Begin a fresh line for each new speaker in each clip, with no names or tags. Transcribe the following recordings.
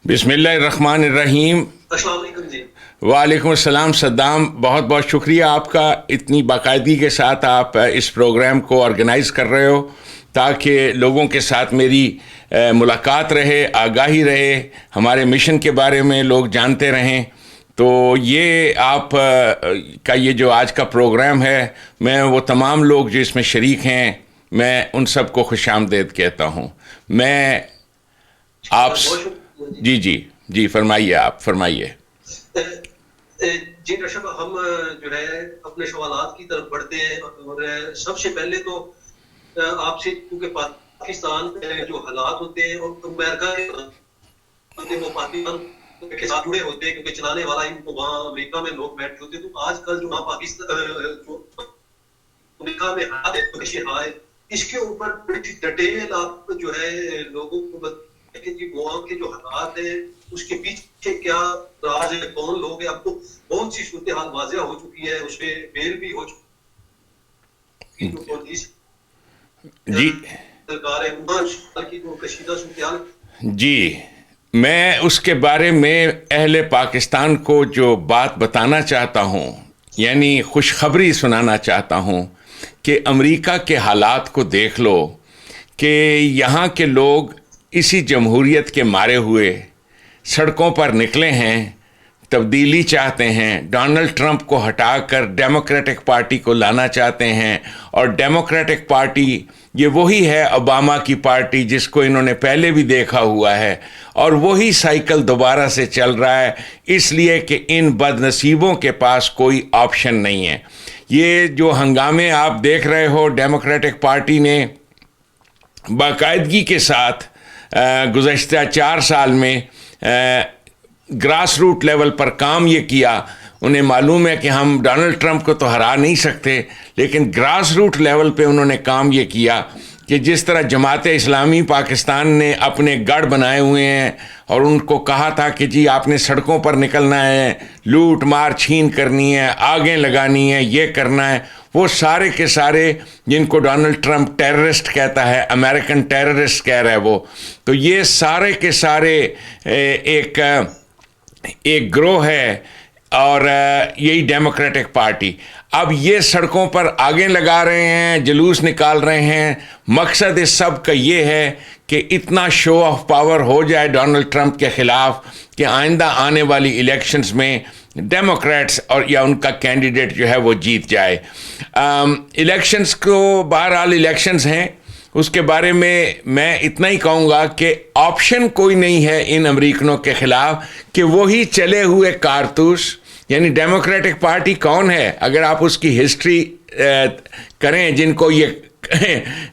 بسم اللہ الرحمن الرحیم۔
السلام علیکم جی۔
وعلیکم السلام صدام، بہت بہت شکریہ آپ کا، اتنی باقاعدگی کے ساتھ آپ اس پروگرام کو آرگنائز کر رہے ہو تاکہ لوگوں کے ساتھ میری ملاقات رہے، آگاہی رہے، ہمارے مشن کے بارے میں لوگ جانتے رہیں۔ تو یہ آپ کا یہ جو آج کا پروگرام ہے، میں وہ تمام لوگ جو اس میں شریک ہیں، میں ان سب کو خوش آمدید کہتا ہوں۔ میں آپ جی فرمائیے، آپ فرمائیے۔
جی ڈاکٹر صاحب، ہم جو ہے اپنے سوالات کی طرف بڑھتے ہیں، اور سب سے پہلے تو آپ سے، کیونکہ پاکستان جو حالات ہوتے ہیں اور امریکہ کے وہ پاکستان کے ساتھ جڑے ہوتے ہیں، کیونکہ چلانے والا ان کو وہاں امریکہ میں لوگ بیٹھے ہوتے ہیں، تو آج کل جو وہاں پاکستان جو امریکہ میں حالات ہے، اس کے اوپر ڈیٹیل آپ جو ہے لوگوں کو کہ جی وہاں کے جو حالات ہیں اس کے پیچھے کیا راز ہے، کون لوگ ہیں۔ اب تو بہت سی صورتحال واضح ہو چکی ہے، اس میں بیل بھی ہو چکی ہے، جو پولیس
جی
سرکار ہے کی جو کشیدہ صورتحال۔
جی، میں اس کے بارے میں اہل پاکستان کو جو بات بتانا چاہتا ہوں، یعنی خوشخبری سنانا چاہتا ہوں کہ امریکہ کے حالات کو دیکھ لو کہ یہاں کے لوگ اسی جمہوریت کے مارے ہوئے سڑکوں پر نکلے ہیں، تبدیلی چاہتے ہیں، ڈونلڈ ٹرمپ کو ہٹا کر ڈیموکریٹک پارٹی کو لانا چاہتے ہیں، اور ڈیموکریٹک پارٹی یہ وہی ہے اوباما کی پارٹی جس کو انہوں نے پہلے بھی دیکھا ہوا ہے، اور وہی سائیکل دوبارہ سے چل رہا ہے، اس لیے کہ ان بد نصیبوں کے پاس کوئی آپشن نہیں ہے۔ یہ جو ہنگامے آپ دیکھ رہے ہو، ڈیموکریٹک پارٹی نے باقاعدگی کے ساتھ گزشتہ 4 سال میں گراس روٹ لیول پر کام یہ کیا۔ انہیں معلوم ہے کہ ہم ڈونلڈ ٹرمپ کو تو ہرا نہیں سکتے، لیکن گراس روٹ لیول پہ انہوں نے کام یہ کیا کہ جس طرح جماعت اسلامی پاکستان نے اپنے گڑھ بنائے ہوئے ہیں اور ان کو کہا تھا کہ جی آپ نے سڑکوں پر نکلنا ہے، لوٹ مار چھین کرنی ہے، آگیں لگانی ہے، یہ کرنا ہے، وہ سارے کے سارے جن کو ڈونلڈ ٹرمپ ٹیررسٹ کہتا ہے، امریکن ٹیررسٹ کہہ رہا ہے وہ، تو یہ سارے کے سارے ایک گروہ ہے، اور یہی ڈیموکریٹک پارٹی اب یہ سڑکوں پر آگے لگا رہے ہیں، جلوس نکال رہے ہیں۔ مقصد اس سب کا یہ ہے کہ اتنا شو آف پاور ہو جائے ڈونلڈ ٹرمپ کے خلاف کہ آئندہ آنے والی الیکشنز میں ڈیموکریٹس اور یا ان کا کینڈیڈیٹ جو ہے وہ جیت جائے۔ الیکشنز کو بہرحال الیکشنز ہیں، اس کے بارے میں اتنا ہی کہوں گا کہ آپشن کوئی نہیں ہے ان امریکنوں کے خلاف کہ وہی چلے ہوئے کارتوس، یعنی ڈیموکریٹک پارٹی کون ہے اگر آپ اس کی ہسٹری کریں، جن کو یہ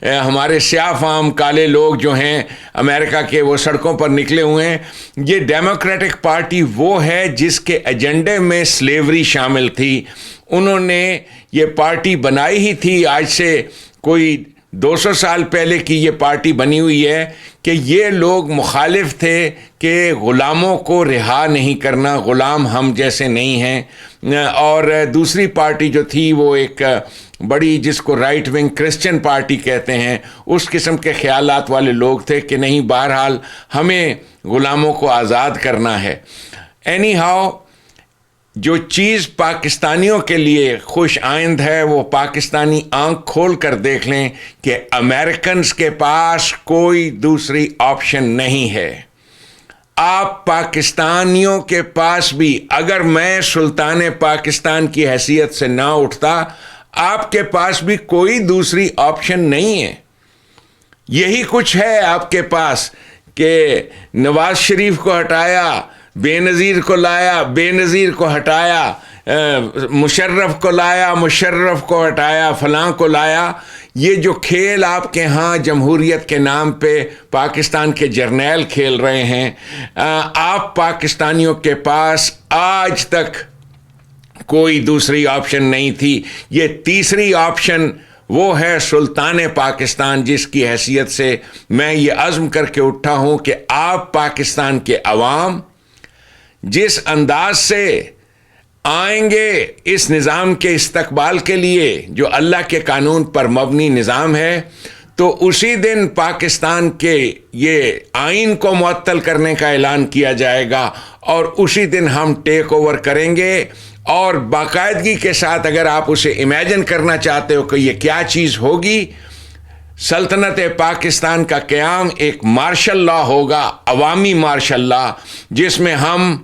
ہمارے سیاہ فام کالے لوگ جو ہیں امریکہ کے وہ سڑکوں پر نکلے ہوئے ہیں، یہ ڈیموکریٹک پارٹی وہ ہے جس کے ایجنڈے میں سلیوری شامل تھی۔ انہوں نے یہ پارٹی بنائی ہی تھی، آج سے کوئی 200 سال پہلے کی یہ پارٹی بنی ہوئی ہے کہ یہ لوگ مخالف تھے کہ غلاموں کو رہا نہیں کرنا، غلام ہم جیسے نہیں ہیں۔ اور دوسری پارٹی جو تھی وہ ایک بڑی، جس کو رائٹ ونگ کرسچن پارٹی کہتے ہیں، اس قسم کے خیالات والے لوگ تھے کہ نہیں، بہرحال ہمیں غلاموں کو آزاد کرنا ہے۔ اینی ہاؤ، جو چیز پاکستانیوں کے لیے خوش آئند ہے وہ پاکستانی آنکھ کھول کر دیکھ لیں کہ امریکنز کے پاس کوئی دوسری آپشن نہیں ہے۔ آپ پاکستانیوں کے پاس بھی، اگر میں سلطان پاکستان کی حیثیت سے نہ اٹھتا، آپ کے پاس بھی کوئی دوسری آپشن نہیں ہے۔ یہی کچھ ہے آپ کے پاس کہ نواز شریف کو ہٹایا، بے نظیر کو لایا، بے نظیر کو ہٹایا، مشرف کو لایا، مشرف کو ہٹایا، فلاں کو لایا۔ یہ جو کھیل آپ کے ہاں جمہوریت کے نام پہ پاکستان کے جرنیل کھیل رہے ہیں، آپ پاکستانیوں کے پاس آج تک کوئی دوسری آپشن نہیں تھی۔ یہ تیسری آپشن وہ ہے سلطان پاکستان، جس کی حیثیت سے میں یہ عزم کر کے اٹھا ہوں کہ آپ پاکستان کے عوام جس انداز سے آئیں گے اس نظام کے استقبال کے لیے جو اللہ کے قانون پر مبنی نظام ہے، تو اسی دن پاکستان کے یہ آئین کو معطل کرنے کا اعلان کیا جائے گا اور اسی دن ہم ٹیک اوور کریں گے. اور باقاعدگی کے ساتھ اگر آپ اسے امیجن کرنا چاہتے ہو کہ یہ کیا چیز ہوگی، سلطنت پاکستان کا قیام ایک مارشل لا ہوگا، عوامی مارشل لا، جس میں ہم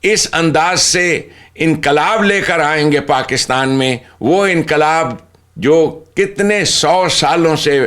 اس انداز سے انقلاب لے کر آئیں گے پاکستان میں، وہ انقلاب جو کتنے 100 سالوں سے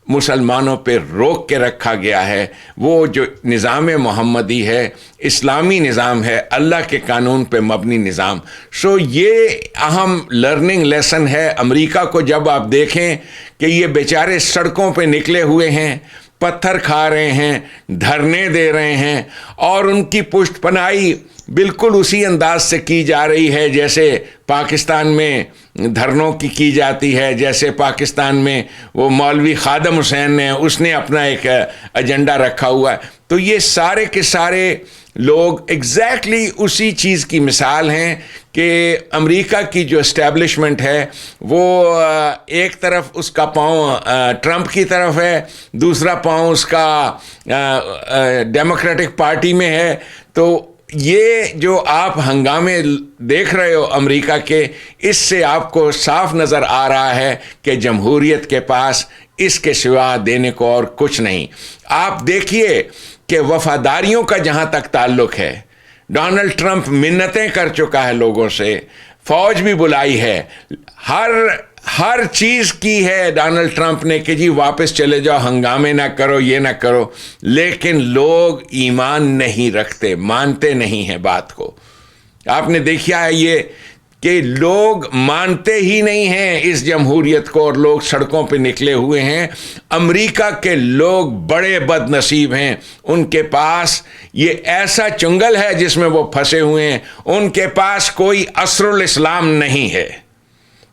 مسلمانوں پہ روک کے رکھا گیا ہے، وہ جو نظام محمدی ہے، اسلامی نظام ہے، اللہ کے قانون پہ مبنی نظام. سو یہ اہم لرننگ لیسن ہے امریکہ کو. جب آپ دیکھیں کہ یہ بیچارے سڑکوں پہ نکلے ہوئے ہیں، پتھر کھا رہے ہیں، دھرنے دے رہے ہیں، اور ان کی پشت پناہی بالکل اسی انداز سے کی جا رہی ہے جیسے پاکستان میں دھرنوں کی جاتی ہے، جیسے پاکستان میں وہ مولوی خادم حسین نے اس نے اپنا ایک ایجنڈا رکھا ہوا ہے. تو یہ سارے کے سارے لوگ ایگزیکٹلی اسی چیز کی مثال ہیں کہ امریکہ کی جو اسٹیبلشمنٹ ہے وہ ایک طرف اس کا پاؤں ٹرمپ کی طرف ہے، دوسرا پاؤں اس کا ڈیموکریٹک پارٹی میں ہے. تو یہ جو آپ ہنگامے دیکھ رہے ہو امریکہ کے، اس سے آپ کو صاف نظر آ رہا ہے کہ جمہوریت کے پاس اس کے سوا دینے کو اور کچھ نہیں. آپ دیکھیے کہ وفاداریوں کا جہاں تک تعلق ہے، ڈونلڈ ٹرمپ منتیں کر چکا ہے لوگوں سے، فوج بھی بلائی ہے، ہر چیز کی ہے ڈونلڈ ٹرمپ نے کہ جی واپس چلے جاؤ، ہنگامے نہ کرو، یہ نہ کرو. لیکن لوگ ایمان نہیں رکھتے، مانتے نہیں ہیں بات کو. آپ نے دیکھا ہے یہ کہ لوگ مانتے ہی نہیں ہیں اس جمہوریت کو، اور لوگ سڑکوں پہ نکلے ہوئے ہیں. امریکہ کے لوگ بڑے بد نصیب ہیں، ان کے پاس یہ ایسا چنگل ہے جس میں وہ پھنسے ہوئے ہیں. ان کے پاس کوئی عصر الاسلام نہیں ہے،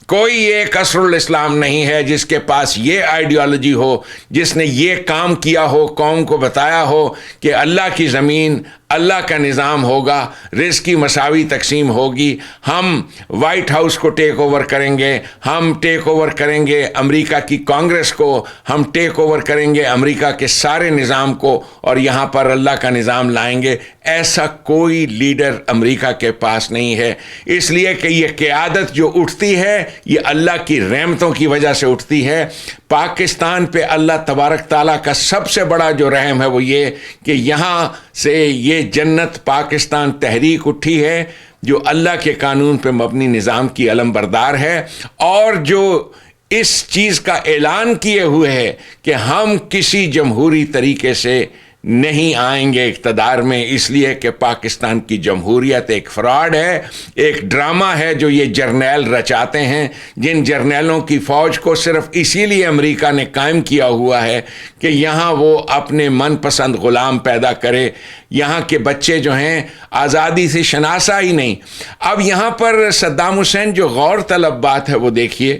کوئی ایک عصر الاسلام نہیں ہے جس کے پاس یہ آئیڈیالوجی ہو، جس نے یہ کام کیا ہو، قوم کو بتایا ہو کہ اللہ کی زمین، اللہ کا نظام ہوگا، رزق کی مساوی تقسیم ہوگی، ہم وائٹ ہاؤس کو ٹیک اوور کریں گے، ہم ٹیک اوور کریں گے امریکہ کی کانگریس کو، ہم ٹیک اوور کریں گے امریکہ کے سارے نظام کو، اور یہاں پر اللہ کا نظام لائیں گے. ایسا کوئی لیڈر امریکہ کے پاس نہیں ہے، اس لیے کہ یہ قیادت جو اٹھتی ہے یہ اللہ کی رحمتوں کی وجہ سے اٹھتی ہے. پاکستان پہ اللہ تبارک تعالیٰ کا سب سے بڑا جو رحم ہے وہ یہ کہ یہاں سے یہ جنت پاکستان تحریک اٹھی ہے جو اللہ کے قانون پہ مبنی نظام کی علم بردار ہے، اور جو اس چیز کا اعلان کیے ہوئے ہے کہ ہم کسی جمہوری طریقے سے نہیں آئیں گے اقتدار میں، اس لیے کہ پاکستان کی جمہوریت ایک فراڈ ہے، ایک ڈرامہ ہے جو یہ جرنیل رچاتے ہیں، جن جرنیلوں کی فوج کو صرف اسی لیے امریکہ نے قائم کیا ہوا ہے کہ یہاں وہ اپنے من پسند غلام پیدا کرے. یہاں کے بچے جو ہیں آزادی سے شناسا ہی نہیں. اب یہاں پر صدام حسین جو غور طلب بات ہے وہ دیکھیے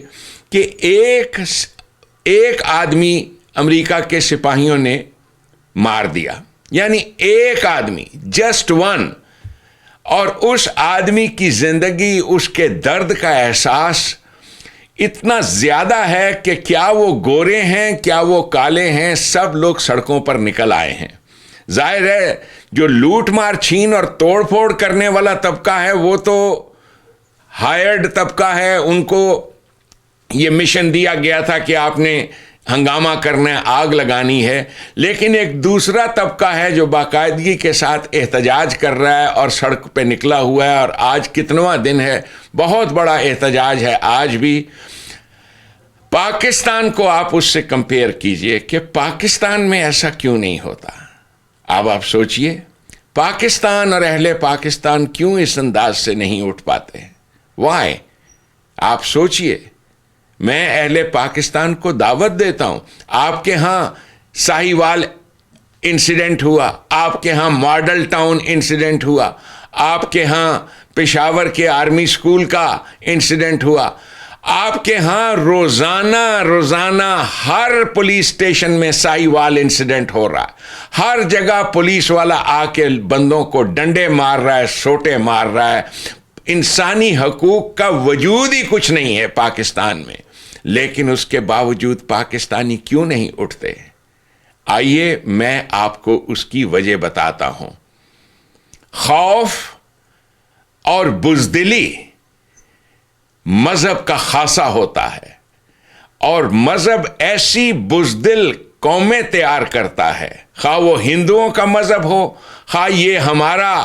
کہ ایک آدمی امریکہ کے سپاہیوں نے مار دیا، یعنی ایک آدمی، جسٹ ون، اور اس آدمی کی زندگی، اس کے درد کا احساس اتنا زیادہ ہے کہ کیا وہ گورے ہیں کیا وہ کالے ہیں، سب لوگ سڑکوں پر نکل آئے ہیں. ظاہر ہے جو لوٹ مار چھین اور توڑ پھوڑ کرنے والا طبقہ ہے وہ تو ہائرڈ طبقہ ہے، ان کو یہ مشن دیا گیا تھا کہ آپ نے ہنگامہ کرنا ہے، آگ لگانی ہے. لیکن ایک دوسرا طبقہ ہے جو باقاعدگی کے ساتھ احتجاج کر رہا ہے اور سڑک پہ نکلا ہوا ہے، اور آج کتنواں دن ہے، بہت بڑا احتجاج ہے آج بھی. پاکستان کو آپ اس سے کمپیئر کیجئے کہ پاکستان میں ایسا کیوں نہیں ہوتا. اب آپ سوچئے پاکستان اور اہل پاکستان کیوں اس انداز سے نہیں اٹھ پاتے، why؟ آپ سوچئے. میں اہل پاکستان کو دعوت دیتا ہوں، آپ کے ہاں ساہیوال انسیڈنٹ ہوا، آپ کے ہاں ماڈل ٹاؤن انسیڈنٹ ہوا، آپ کے ہاں پشاور کے آرمی سکول کا انسیڈنٹ ہوا، آپ کے ہاں روزانہ ہر پولیس اسٹیشن میں ساہیوال انسیڈنٹ ہو رہا ہے، ہر جگہ پولیس والا آ کے بندوں کو ڈنڈے مار رہا ہے، سوٹے مار رہا ہے. انسانی حقوق کا وجود ہی کچھ نہیں ہے پاکستان میں. لیکن اس کے باوجود پاکستانی کیوں نہیں اٹھتے؟ آئیے میں آپ کو اس کی وجہ بتاتا ہوں۔ خوف اور بزدلی مذہب کا خاصہ ہوتا ہے، اور مذہب ایسی بزدل قومیں تیار کرتا ہے، خواہ وہ ہندوؤں کا مذہب ہو، خواہ یہ ہمارا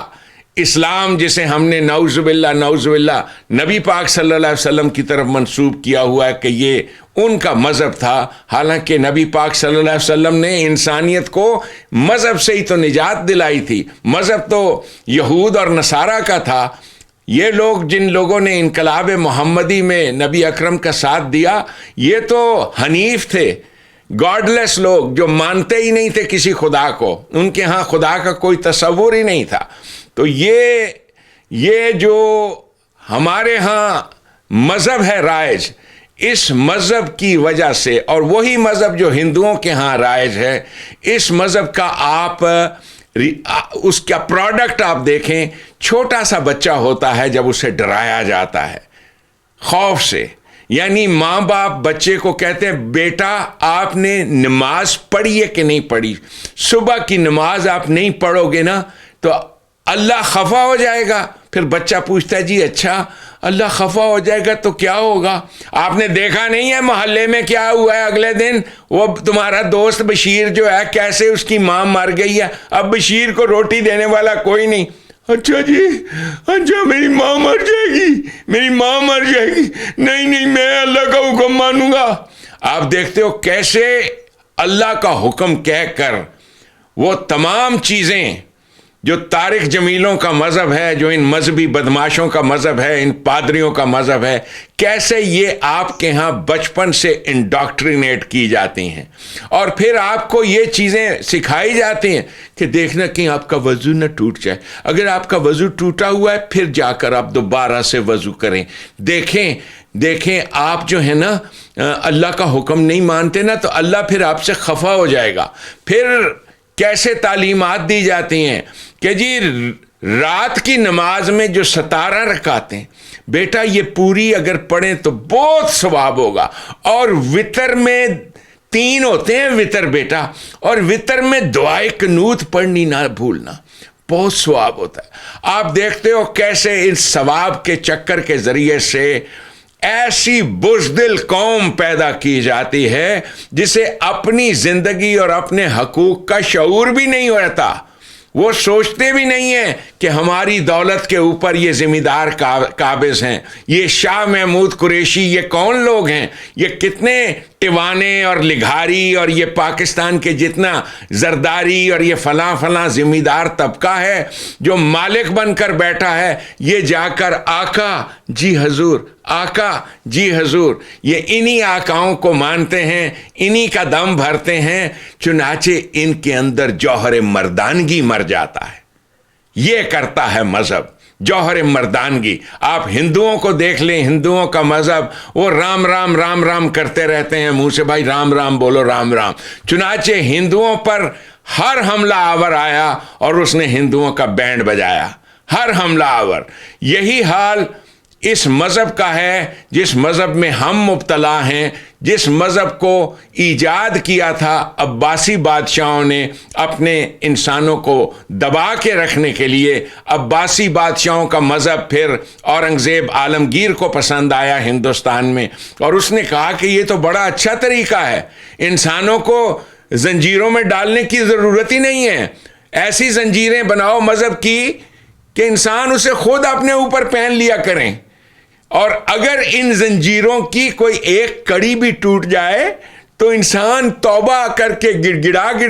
اسلام جسے ہم نے نعوذ باللہ نبی پاک صلی اللہ علیہ وسلم کی طرف منسوب کیا ہوا ہے کہ یہ ان کا مذہب تھا، حالانکہ نبی پاک صلی اللہ علیہ وسلم نے انسانیت کو مذہب سے ہی تو نجات دلائی تھی۔ مذہب تو یہود اور نصارہ کا تھا۔ یہ لوگ جن لوگوں نے انقلاب محمدی میں نبی اکرم کا ساتھ دیا، یہ تو حنیف تھے، گاڈ لیس لوگ جو مانتے ہی نہیں تھے کسی خدا کو، ان کے ہاں خدا کا کوئی تصور ہی نہیں تھا۔ تو یہ جو ہمارے ہاں مذہب ہے رائج، اس مذہب کی وجہ سے، اور وہی مذہب جو ہندوؤں کے ہاں رائج ہے، اس مذہب کا آپ اس کا پروڈکٹ آپ دیکھیں، چھوٹا سا بچہ ہوتا ہے جب اسے ڈرایا جاتا ہے خوف سے، یعنی ماں باپ بچے کو کہتے ہیں بیٹا آپ نے نماز پڑھی ہے کہ نہیں پڑھی، صبح کی نماز آپ نہیں پڑھو گے نا تو اللہ خفا ہو جائے گا۔ پھر بچہ پوچھتا ہے جی اچھا اللہ خفا ہو جائے گا تو کیا ہوگا؟ آپ نے دیکھا نہیں ہے محلے میں کیا ہوا ہے اگلے دن؟ وہ تمہارا دوست بشیر جو ہے کیسے اس کی ماں مر گئی ہے، اب بشیر کو روٹی دینے والا کوئی نہیں۔ اچھا جی، اچھا میری ماں مر جائے گی، میری ماں مر جائے گی، نہیں میں اللہ کا حکم مانوں گا۔ آپ دیکھتے ہو کیسے اللہ کا حکم کہہ کر وہ تمام چیزیں جو طارق جمیلوں کا مذہب ہے، جو ان مذہبی بدماشوں کا مذہب ہے، ان پادریوں کا مذہب ہے، کیسے یہ آپ کے ہاں بچپن سے انڈاکٹرینیٹ کی جاتی ہیں، اور پھر آپ کو یہ چیزیں سکھائی جاتی ہیں کہ دیکھنا کہ آپ کا وضو نہ ٹوٹ جائے، اگر آپ کا وضو ٹوٹا ہوا ہے پھر جا کر آپ دوبارہ سے وضو کریں۔ دیکھیں آپ جو ہے نا اللہ کا حکم نہیں مانتے نا تو اللہ پھر آپ سے خفا ہو جائے گا۔ پھر کیسے تعلیمات دی جاتی ہیں کہ جی رات کی نماز میں جو 17 رکعتیں بیٹا یہ پوری اگر پڑھیں تو بہت ثواب ہوگا، اور وتر میں 3 ہوتے ہیں وتر بیٹا، اور وتر میں دعائے قنوت پڑھنی نہ بھولنا، بہت ثواب ہوتا ہے۔ آپ دیکھتے ہو کیسے اس ثواب کے چکر کے ذریعے سے ایسی بزدل قوم پیدا کی جاتی ہے جسے اپنی زندگی اور اپنے حقوق کا شعور بھی نہیں ہوتا، وہ سوچتے بھی نہیں ہیں کہ ہماری دولت کے اوپر یہ ذمہ دار قابض ہیں، یہ شاہ محمود قریشی یہ کون لوگ ہیں، یہ کتنے ٹوانے اور لگھاری اور یہ پاکستان کے جتنا زرداری اور یہ فلاں ذمہ دار طبقہ ہے جو مالک بن کر بیٹھا ہے، یہ جا کر آقا جی حضور، آقا جی حضور، یہ انہی آقاؤں کو مانتے ہیں، انہی کا دم بھرتے ہیں، چنانچہ ان کے اندر جوہر مردانگی مر جاتا ہے۔ یہ کرتا ہے مذہب، جوہر مردانگی۔ آپ ہندوؤں کو دیکھ لیں، ہندوؤں کا مذہب وہ رام رام رام رام کرتے رہتے ہیں، منہ سے بھائی رام رام بولو رام رام، چنانچہ ہندوؤں پر ہر حملہ آور آیا اور اس نے ہندوؤں کا بینڈ بجایا، ہر حملہ آور۔ یہی حال اس مذہب کا ہے جس مذہب میں ہم مبتلا ہیں، جس مذہب کو ایجاد کیا تھا عباسی بادشاہوں نے اپنے انسانوں کو دبا کے رکھنے کے لیے۔ عباسی بادشاہوں کا مذہب پھر اورنگزیب عالمگیر کو پسند آیا ہندوستان میں، اور اس نے کہا کہ یہ تو بڑا اچھا طریقہ ہے، انسانوں کو زنجیروں میں ڈالنے کی ضرورت ہی نہیں ہے، ایسی زنجیریں بناؤ مذہب کی کہ انسان اسے خود اپنے اوپر پہن لیا کریں، اور اگر ان زنجیروں کی کوئی ایک کڑی بھی ٹوٹ جائے تو انسان توبہ کر کے گڑ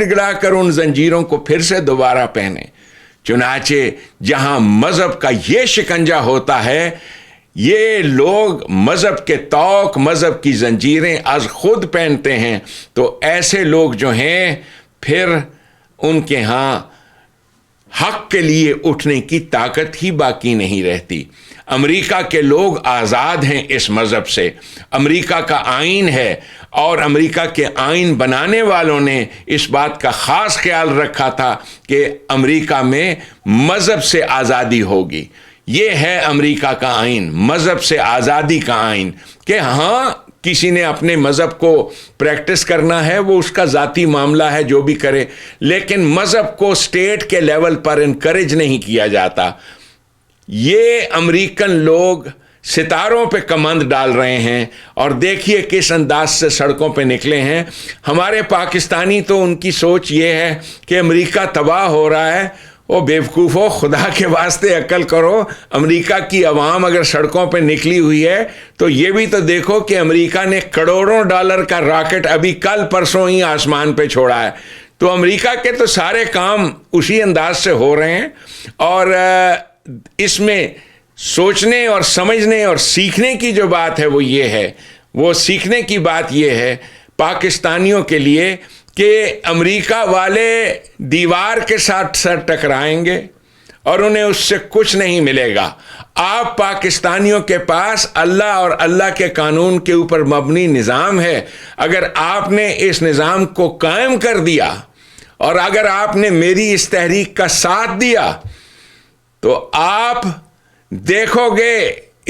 گڑا کر ان زنجیروں کو پھر سے دوبارہ پہنے۔ چنانچہ جہاں مذہب کا یہ شکنجہ ہوتا ہے، یہ لوگ مذہب کے توق، مذہب کی زنجیریں از خود پہنتے ہیں، تو ایسے لوگ جو ہیں پھر ان کے ہاں حق کے لیے اٹھنے کی طاقت ہی باقی نہیں رہتی۔ امریکہ کے لوگ آزاد ہیں اس مذہب سے، امریکہ کا آئین ہے، اور امریکہ کے آئین بنانے والوں نے اس بات کا خاص خیال رکھا تھا کہ امریکہ میں مذہب سے آزادی ہوگی۔ یہ ہے امریکہ کا آئین، مذہب سے آزادی کا آئین، کہ ہاں کسی نے اپنے مذہب کو پریکٹس کرنا ہے وہ اس کا ذاتی معاملہ ہے، جو بھی کرے، لیکن مذہب کو اسٹیٹ کے لیول پر انکریج نہیں کیا جاتا۔ یہ امریکن لوگ ستاروں پہ کمند ڈال رہے ہیں، اور دیکھیے کس انداز سے سڑکوں پہ نکلے ہیں۔ ہمارے پاکستانی تو ان کی سوچ یہ ہے کہ امریکہ تباہ ہو رہا ہے۔ او بیوقوفو، خدا کے واسطے عقل کرو۔ امریکہ کی عوام اگر سڑکوں پہ نکلی ہوئی ہے تو یہ بھی تو دیکھو کہ امریکہ نے کروڑوں ڈالر کا راکٹ ابھی کل پرسوں ہی آسمان پہ چھوڑا ہے۔ تو امریکہ کے تو سارے کام اسی انداز سے ہو رہے ہیں، اور اس میں سوچنے اور سمجھنے اور سیکھنے کی جو بات ہے وہ یہ ہے، وہ سیکھنے کی بات یہ ہے پاکستانیوں کے لیے کہ امریکہ والے دیوار کے ساتھ سر ٹکرائیں گے اور انہیں اس سے کچھ نہیں ملے گا۔ آپ پاکستانیوں کے پاس اللہ اور اللہ کے قانون کے اوپر مبنی نظام ہے۔ اگر آپ نے اس نظام کو قائم کر دیا اور اگر آپ نے میری اس تحریک کا ساتھ دیا تو آپ دیکھو گے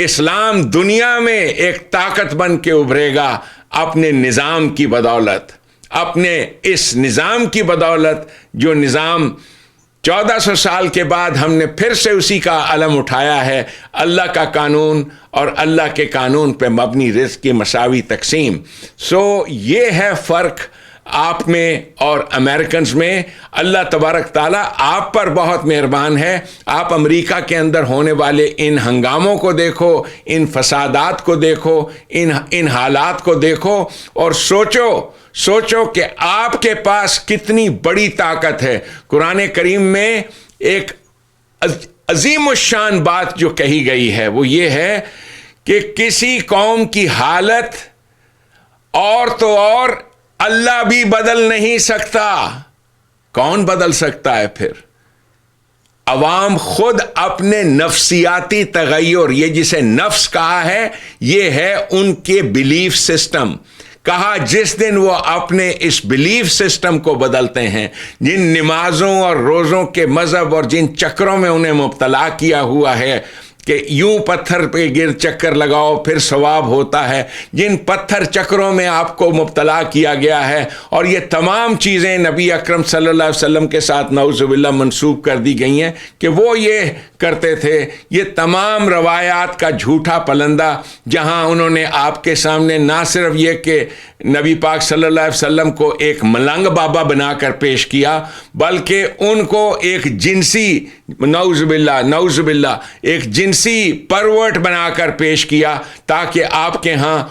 اسلام دنیا میں ایک طاقت بن کے ابھرے گا اپنے نظام کی بدولت، اپنے اس نظام کی بدولت جو نظام 1400 سال کے بعد ہم نے پھر سے اسی کا علم اٹھایا ہے، اللہ کا قانون اور اللہ کے قانون پہ مبنی رزق کی مساوی تقسیم۔ یہ ہے فرق آپ میں اور امریکنز میں۔ اللہ تبارک تعالیٰ آپ پر بہت مہربان ہے۔ آپ امریکہ کے اندر ہونے والے ان ہنگاموں کو دیکھو، ان فسادات کو دیکھو، ان حالات کو دیکھو، اور سوچو کہ آپ کے پاس کتنی بڑی طاقت ہے۔ قرآن کریم میں ایک عظیم الشان بات جو کہی گئی ہے وہ یہ ہے کہ کسی قوم کی حالت اور تو اور اللہ بھی بدل نہیں سکتا۔ کون بدل سکتا ہے پھر؟ عوام خود اپنے نفسیاتی تغیر، یہ جسے نفس کہا ہے، یہ ہے ان کے بلیف سسٹم۔ کہا جس دن وہ اپنے اس بلیف سسٹم کو بدلتے ہیں، جن نمازوں اور روزوں کے مذہب اور جن چکروں میں انہیں مبتلا کیا ہوا ہے کہ یوں پتھر پہ گر چکر لگاؤ پھر ثواب ہوتا ہے، جن پتھر چکروں میں آپ کو مبتلا کیا گیا ہے، اور یہ تمام چیزیں نبی اکرم صلی اللہ علیہ وسلم کے ساتھ نعوذ باللہ منسوب کر دی گئی ہیں کہ وہ یہ کرتے تھے۔ یہ تمام روایات کا جھوٹا پلندہ، جہاں انہوں نے آپ کے سامنے نہ صرف یہ کہ نبی پاک صلی اللہ علیہ وسلم کو ایک ملنگ بابا بنا کر پیش کیا، بلکہ ان کو ایک جنسی نعوذ باللہ ایک جنسی پرورٹ بنا کر پیش کیا، تاکہ آپ کے ہاں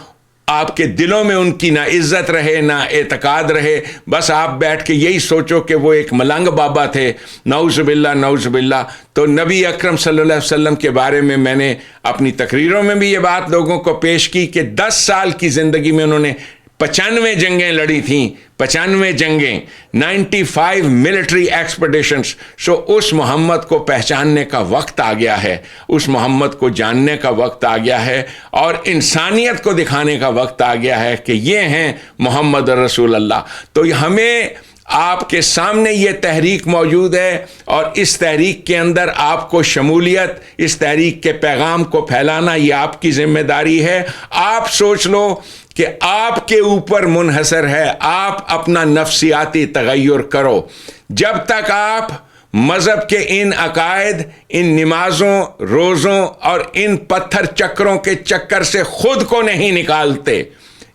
آپ کے دلوں میں ان کی نہ عزت رہے نہ اعتقاد رہے، بس آپ بیٹھ کے یہی سوچو کہ وہ ایک ملنگ بابا تھے۔ نعوذ باللہ۔ تو نبی اکرم صلی اللہ علیہ وسلم کے بارے میں میں نے اپنی تقریروں میں بھی یہ بات لوگوں کو پیش کی کہ 10 سال کی زندگی میں انہوں نے 95 جنگیں لڑی تھیں، 95 جنگیں، 95 ملٹری ایکسپیڈیشنز۔ اس محمد کو پہچاننے کا وقت آ گیا ہے، اس محمد کو جاننے کا وقت آ گیا ہے، اور انسانیت کو دکھانے کا وقت آ گیا ہے کہ یہ ہیں محمد رسول اللہ۔ تو ہمیں آپ کے سامنے یہ تحریک موجود ہے، اور اس تحریک کے اندر آپ کو شمولیت، اس تحریک کے پیغام کو پھیلانا یہ آپ کی ذمہ داری ہے۔ آپ سوچ لو کہ آپ کے اوپر منحصر ہے، آپ اپنا نفسیاتی تغیر کرو۔ جب تک آپ مذہب کے ان عقائد، ان نمازوں، روزوں اور ان پتھر چکروں کے چکر سے خود کو نہیں نکالتے،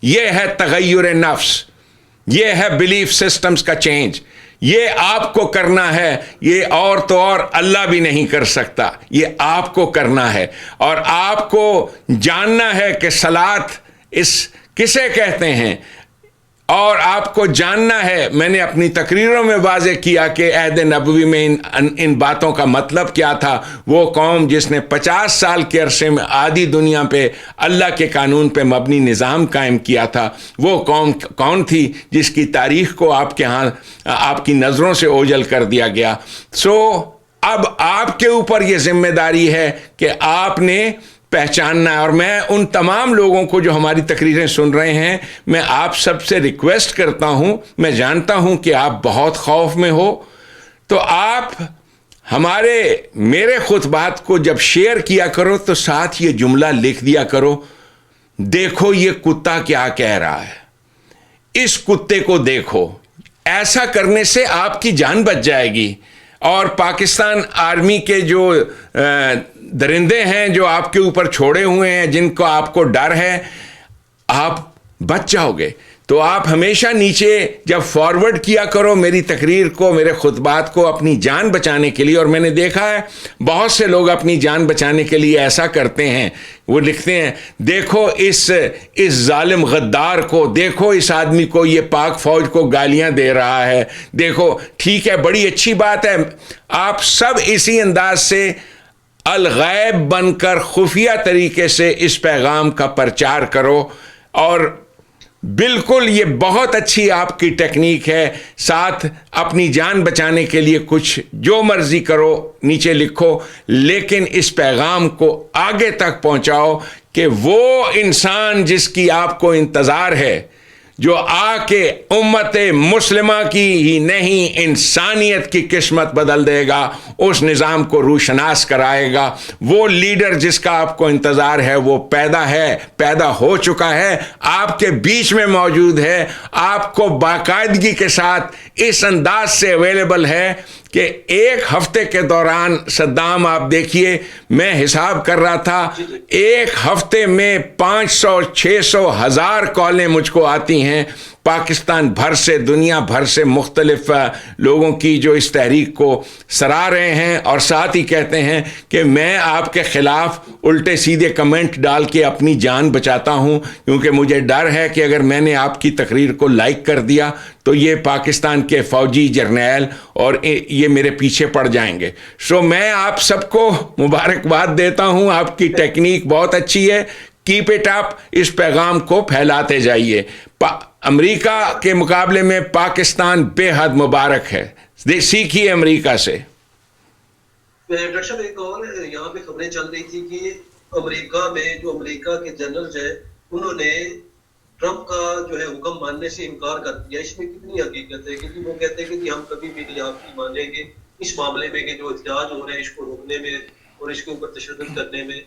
یہ ہے تغیر نفس، یہ ہے بلیف سسٹمز کا چینج، یہ آپ کو کرنا ہے۔ یہ اور تو اور اللہ بھی نہیں کر سکتا، یہ آپ کو کرنا ہے، اور آپ کو جاننا ہے کہ صلاۃ اس کسے کہتے ہیں، اور آپ کو جاننا ہے، میں نے اپنی تقریروں میں واضح کیا کہ عہد نبوی میں ان باتوں کا مطلب کیا تھا۔ وہ قوم جس نے 50 سال کے عرصے میں آدھی دنیا پہ اللہ کے قانون پہ مبنی نظام قائم کیا تھا، وہ قوم کون تھی جس کی تاریخ کو آپ کے ہاں آپ کی نظروں سے اوجھل کر دیا گیا۔ اب آپ کے اوپر یہ ذمہ داری ہے کہ آپ نے پہچاننا ہے۔ اور میں ان تمام لوگوں کو جو ہماری تقریریں سن رہے ہیں، میں آپ سب سے ریکویسٹ کرتا ہوں، میں جانتا ہوں کہ آپ بہت خوف میں ہو، تو آپ میرے خطبات کو جب شیئر کیا کرو تو ساتھ یہ جملہ لکھ دیا کرو، دیکھو یہ کتا کیا کہہ رہا ہے, اس کتے کو دیکھو. ایسا کرنے سے آپ کی جان بچ جائے گی. اور پاکستان آرمی کے جو درندے ہیں جو آپ کے اوپر چھوڑے ہوئے ہیں, جن کو آپ کو ڈر ہے, آپ بچ جاؤ گے. تو آپ ہمیشہ نیچے جب فارورڈ کیا کرو میری تقریر کو, میرے خطبات کو, اپنی جان بچانے کے لیے. اور میں نے دیکھا ہے بہت سے لوگ اپنی جان بچانے کے لیے ایسا کرتے ہیں. وہ لکھتے ہیں دیکھو اس ظالم غدار کو, دیکھو اس آدمی کو, یہ پاک فوج کو گالیاں دے رہا ہے, دیکھو. ٹھیک ہے, بڑی اچھی بات ہے. آپ سب اسی انداز سے الغیب بن کر خفیہ طریقے سے اس پیغام کا پرچار کرو. اور بالکل یہ بہت اچھی آپ کی ٹیکنیک ہے. ساتھ اپنی جان بچانے کے لیے کچھ جو مرضی کرو, نیچے لکھو, لیکن اس پیغام کو آگے تک پہنچاؤ کہ وہ انسان جس کی آپ کو انتظار ہے, جو آ کے امت مسلمہ کی ہی نہیں انسانیت کی قسمت بدل دے گا, اس نظام کو روشناس کرائے گا. وہ لیڈر جس کا آپ کو انتظار ہے وہ پیدا ہو چکا ہے, آپ کے بیچ میں موجود ہے, آپ کو باقاعدگی کے ساتھ اس انداز سے اویلیبل ہے کہ ایک ہفتے کے دوران صدام, آپ دیکھیے میں حساب کر رہا تھا, ایک ہفتے میں 500 600 1000 کالیں مجھ کو آتی ہیں پاکستان بھر سے, دنیا بھر سے, مختلف لوگوں کی جو اس تحریک کو سراہ رہے ہیں, اور ساتھ ہی کہتے ہیں کہ میں آپ کے خلاف الٹے سیدھے کمنٹ ڈال کے اپنی جان بچاتا ہوں, کیونکہ مجھے ڈر ہے کہ اگر میں نے آپ کی تقریر کو لائک کر دیا تو یہ پاکستان کے فوجی جرنیل اور یہ میرے پیچھے پڑ جائیں گے. سو میں آپ سب کو مبارکباد دیتا ہوں, آپ کی ٹیکنیک بہت اچھی ہے, کیپ اٹ اپ, اس پیغام کو پھیلاتے جائیے. امریکہ کے مقابلے میں پاکستان بے حد مبارک ہے, سیکھیے امریکہ سے.
ڈاکٹر صاحب ایک اور یہاں پہ خبریں چل رہی تھی کہ امریکہ میں جو امریکہ کے جنرل ہیں انہوں نے ٹرمپ کا جو ہے حکم ماننے سے انکار کر دیا. اس میں کتنی حقیقت ہے؟ کیونکہ وہ کہتے ہیں کہ ہم کبھی بھی نہیں آپ کی مانیں گے اس معاملے میں کہ جو احتجاج ہو رہے ہیں اس کو روکنے میں اور اس کے اوپر تشدد کرنے میں.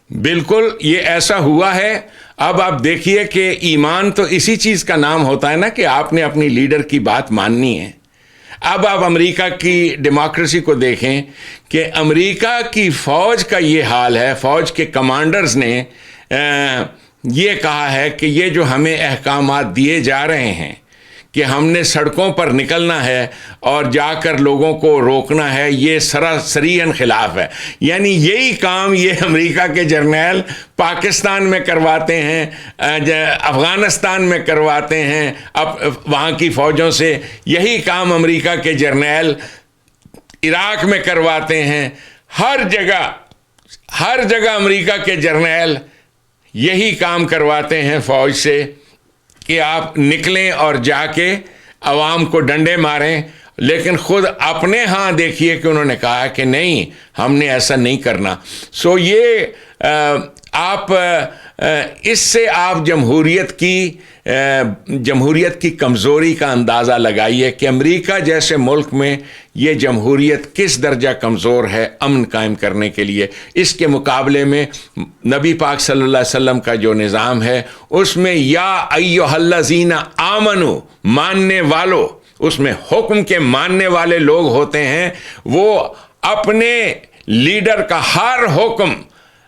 بالکل یہ ایسا ہوا ہے. اب آپ دیکھیے کہ ایمان تو اسی چیز کا نام ہوتا ہے نا کہ آپ نے اپنی لیڈر کی بات ماننی ہے. اب آپ امریکہ کی ڈیموکریسی کو دیکھیں کہ امریکہ کی فوج کا یہ حال ہے, فوج کے کمانڈرز نے یہ کہا ہے کہ یہ جو ہمیں احکامات دیے جا رہے ہیں کہ ہم نے سڑکوں پر نکلنا ہے اور جا کر لوگوں کو روکنا ہے, یہ سراصریحاً خلاف ہے. یعنی یہی کام یہ امریکہ کے جرنیل پاکستان میں کرواتے ہیں, افغانستان میں کرواتے ہیں وہاں کی فوجوں سے, یہی کام امریکہ کے جرنیل عراق میں کرواتے ہیں. ہر جگہ امریکہ کے جرنیل یہی کام کرواتے ہیں فوج سے کہ آپ نکلیں اور جا کے عوام کو ڈنڈے ماریں. لیکن خود اپنے ہاں دیکھیے کہ انہوں نے کہا کہ نہیں, ہم نے ایسا نہیں کرنا. سو یہ آپ اس سے آپ جمہوریت کی کمزوری کا اندازہ لگائیے کہ امریکہ جیسے ملک میں یہ جمہوریت کس درجہ کمزور ہے امن قائم کرنے کے لیے. اس کے مقابلے میں نبی پاک صلی اللہ علیہ وسلم کا جو نظام ہے اس میں یا ایھا الذین آمنو, ماننے والو, اس میں حکم کے ماننے والے لوگ ہوتے ہیں. وہ اپنے لیڈر کا ہر حکم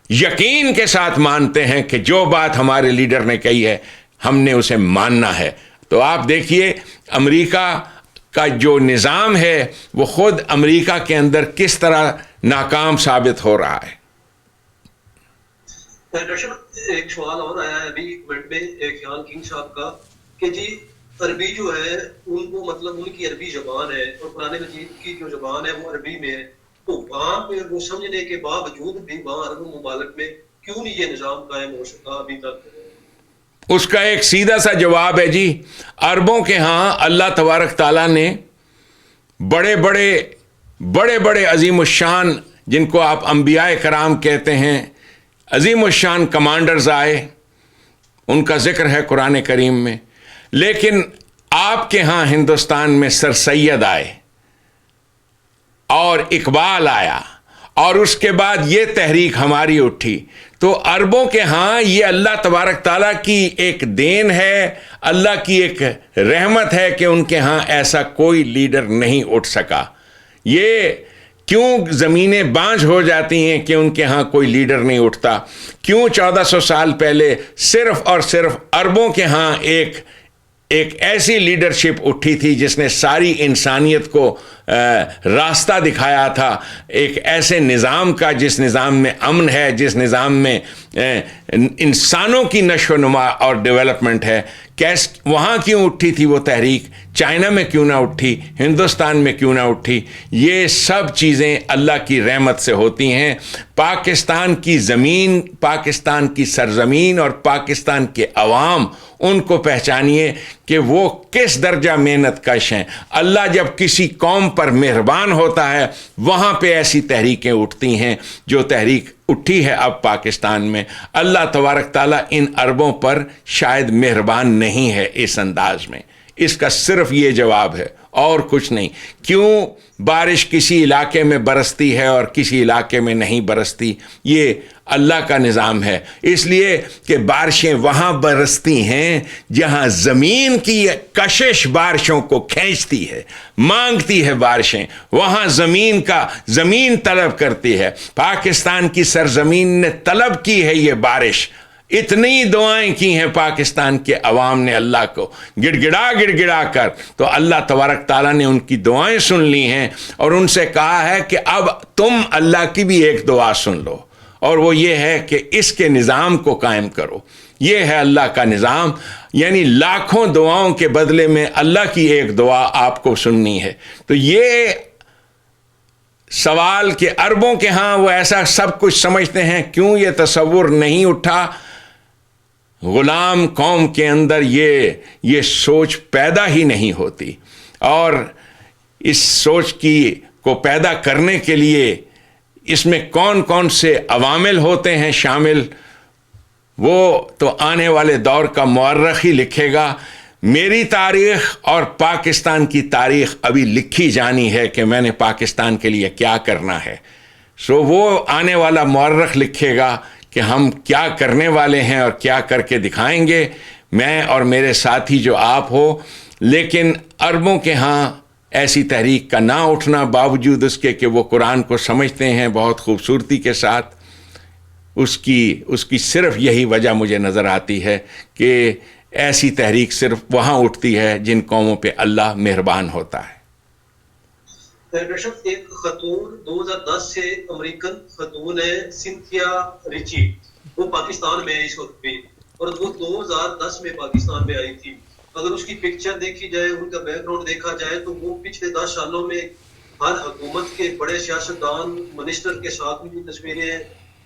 یقین کے ساتھ مانتے ہیں کہ جو بات ہمارے لیڈر نے کہی ہے ہم نے اسے ماننا ہے. تو آپ دیکھیے امریکہ کا جو نظام ہے وہ خود امریکہ کے اندر کس طرح ناکام ثابت ہو رہا ہے.
ڈاکٹر صاحب ایک سوال اور آیا ہے ابھی کمنٹ میں خیال کنگ صاحب کا کہ جی عربی جو ہے ان کو مطلب ان کی عربی زبان ہے اور قرآن مجید کی جو زبان ہے وہ عربی میں ہے, تو وہاں پہ وہ سمجھنے کے باوجود بھی وہاں عرب ممالک میں کیوں نہیں یہ نظام قائم ہو سکا ابھی تک؟
اس کا ایک سیدھا سا جواب ہے جی, عربوں کے ہاں اللہ تبارک تعالیٰ نے بڑے بڑے عظیم الشان, جن کو آپ انبیاء کرام کہتے ہیں, عظیم الشان کمانڈرز آئے, ان کا ذکر ہے قرآن کریم میں. لیکن آپ کے ہاں ہندوستان میں سر سید آئے اور اقبال آیا اور اس کے بعد یہ تحریک ہماری اٹھی. تو عربوں کے ہاں یہ اللہ تبارک تعالیٰ کی ایک دین ہے، اللہ کی ایک رحمت ہے کہ ان کے ہاں ایسا کوئی لیڈر نہیں اٹھ سکا. یہ کیوں زمینیں بانجھ ہو جاتی ہیں کہ ان کے ہاں کوئی لیڈر نہیں اٹھتا؟ کیوں 1400 سال پہلے صرف اور صرف عربوں کے ہاں ایک ایسی لیڈرشپ اٹھی تھی جس نے ساری انسانیت کو راستہ دکھایا تھا، ایک ایسے نظام کا جس نظام میں امن ہے، جس نظام میں انسانوں کی نشو و نما اور ڈیولپمنٹ ہے. وہاں کیوں اٹھی تھی وہ تحریک؟ چائنا میں کیوں نہ اٹھی؟ ہندوستان میں کیوں نہ اٹھی؟ یہ سب چیزیں اللہ کی رحمت سے ہوتی ہیں. پاکستان کی زمین، پاکستان کی سرزمین اور پاکستان کے عوام، ان کو پہچانیے کہ وہ کس درجہ محنت کش ہیں. اللہ جب کسی قوم پر مہربان ہوتا ہے وہاں پہ ایسی تحریکیں اٹھتی ہیں جو تحریک اٹھی ہے اب پاکستان میں. اللہ تبارک تعالیٰ ان عربوں پر شاید مہربان نہیں ہے اس انداز میں. اس کا صرف یہ جواب ہے اور کچھ نہیں. کیوں بارش کسی علاقے میں برستی ہے اور کسی علاقے میں نہیں برستی؟ یہ اللہ کا نظام ہے. اس لیے کہ بارشیں وہاں برستی ہیں جہاں زمین کی کشش بارشوں کو کھینچتی ہے، مانگتی ہے بارشیں. وہاں زمین طلب کرتی ہے. پاکستان کی سرزمین نے طلب کی ہے یہ بارش. اتنی دعائیں کی ہیں پاکستان کے عوام نے اللہ کو گڑ گڑا کر، تو اللہ تبارک تعالیٰ نے ان کی دعائیں سن لی ہیں اور ان سے کہا ہے کہ اب تم اللہ کی بھی ایک دعا سن لو، اور وہ یہ ہے کہ اس کے نظام کو قائم کرو. یہ ہے اللہ کا نظام، یعنی لاکھوں دعاؤں کے بدلے میں اللہ کی ایک دعا آپ کو سننی ہے. تو یہ سوال کہ عربوں کے ہاں وہ ایسا سب کچھ سمجھتے ہیں، کیوں یہ تصور نہیں اٹھا؟ غلام قوم کے اندر یہ سوچ پیدا ہی نہیں ہوتی. اور اس سوچ کو پیدا کرنے کے لیے اس میں کون کون سے عوامل ہوتے ہیں شامل، وہ تو آنے والے دور کا مورخ ہی لکھے گا. میری تاریخ اور پاکستان کی تاریخ ابھی لکھی جانی ہے کہ میں نے پاکستان کے لیے کیا کرنا ہے. وہ آنے والا مورخ لکھے گا کہ ہم کیا کرنے والے ہیں اور کیا کر کے دکھائیں گے، میں اور میرے ساتھی جو آپ ہو. لیکن عربوں کے ہاں ایسی تحریک کا نہ اٹھنا، باوجود اس کے کہ وہ قرآن کو سمجھتے ہیں بہت خوبصورتی کے ساتھ، اس کی صرف یہی وجہ مجھے نظر آتی ہے کہ ایسی تحریک صرف وہاں اٹھتی ہے جن قوموں پہ اللہ مہربان ہوتا ہے.
ایک خاتون 2010 سے امریکن خاتون ہے سنتھیا ریچی، وہ پاکستان میں ہے اس وقت بھی، اور وہ 2010 میں پاکستان میں آئی تھی. اگر اس کی پکچر دیکھی جائے، ان کا بیک گراؤنڈ دیکھا جائے، تو وہ پچھلے 10 سالوں میں ہر حکومت کے بڑے سیاستدان منسٹر کے ساتھ بھی تصویریں،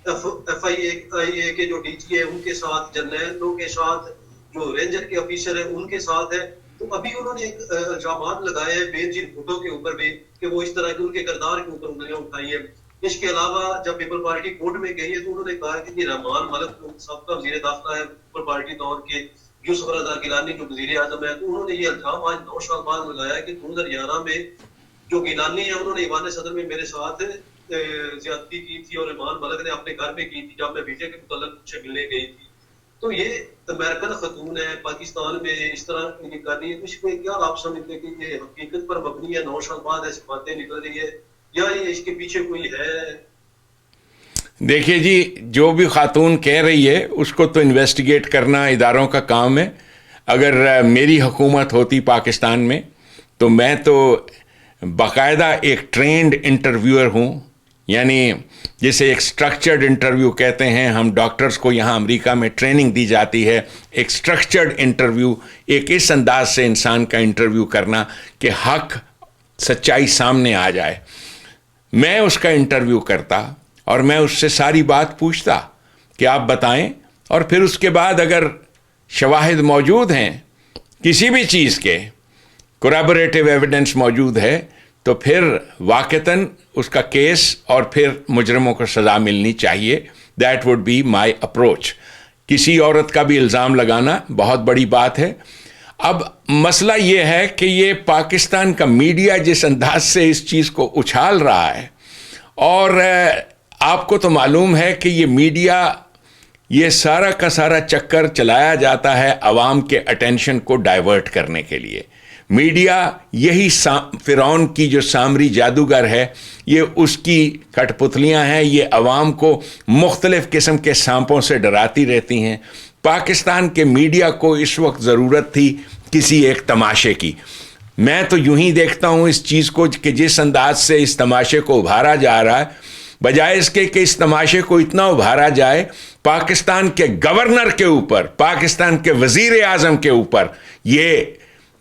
ایف آئی اے کے جو ڈی جی ہے ان کے ساتھ، جرنیلوں کے ساتھ، جو رینجر کے آفیسر ہیں ان کے ساتھ ہے. تو ابھی انہوں نے ایک الزامات لگائے ہیں بینظیر بھٹو کے اوپر بھی کہ وہ اس طرح کے ان کے کردار کے اوپر انگلیاں اٹھائی ہیں. اس کے علاوہ جب پیپل پارٹی کورٹ میں گئی ہے تو انہوں نے کہا کہ یہ رحمان ملک سابقہ وزیر داخلہ ہے پیپل پارٹی دور کے، یوسف رضا گیلانی جو وزیر اعظم ہے، تو انہوں نے یہ الزام آج 9 سال بعد لگایا کہ 2011 میں جو گیلانی ہے انہوں نے ایوان صدر میں میرے ساتھ زیادتی کی تھی اور رحمان ملک نے اپنے گھر میں کی تھی جب میں ویزے کے متعلق مجھ سے ملنے گئی تھی. تو یہ امریکن خاتون ہے پاکستان میں اس طرح یہ کر رہی ہے. اس پہ کیا آپ سمجھتے ہیں کہ یہ حقیقت پر مبنی ہے، 9 سال بعد ایسی باتیں نکل رہی ہے، یا یہ اس کے پیچھے کوئی ہے؟
دیکھیے جی، جو بھی خاتون کہہ رہی ہے اس کو تو انویسٹیگیٹ کرنا اداروں کا کام ہے. اگر میری حکومت ہوتی پاکستان میں تو میں تو باقاعدہ ایک ٹرینڈ انٹرویور ہوں، یعنی جسے ایک سٹرکچرڈ انٹرویو کہتے ہیں. ہم ڈاکٹرز کو یہاں امریکہ میں ٹریننگ دی جاتی ہے، ایک سٹرکچرڈ انٹرویو، ایک اس انداز سے انسان کا انٹرویو کرنا کہ حق سچائی سامنے آ جائے. میں اس کا انٹرویو کرتا اور میں اس سے ساری بات پوچھتا کہ آپ بتائیں، اور پھر اس کے بعد اگر شواہد موجود ہیں کسی بھی چیز کے، کوریبوریٹو ایویڈنس موجود ہے، تو پھر واقعتاً اس کا کیس اور پھر مجرموں کو سزا ملنی چاہیے. That would be my approach. کسی عورت کا بھی الزام لگانا بہت بڑی بات ہے. اب مسئلہ یہ ہے کہ یہ پاکستان کا میڈیا جس انداز سے اس چیز کو اچھال رہا ہے، اور آپ کو تو معلوم ہے کہ یہ میڈیا یہ سارا کا سارا چکر چلایا جاتا ہے عوام کے اٹینشن کو ڈائیورٹ کرنے کے لیے. میڈیا یہی فرعون کی جو سامری جادوگر ہے، یہ اس کی کٹ پتلیاں ہیں. یہ عوام کو مختلف قسم کے سانپوں سے ڈراتی رہتی ہیں. پاکستان کے میڈیا کو اس وقت ضرورت تھی کسی ایک تماشے کی. میں تو یوں ہی دیکھتا ہوں اس چیز کو کہ جس انداز سے اس تماشے کو ابھارا جا رہا ہے، بجائے اس کے کہ اس تماشے کو اتنا ابھارا جائے پاکستان کے گورنر کے اوپر، پاکستان کے وزیر اعظم کے اوپر یہ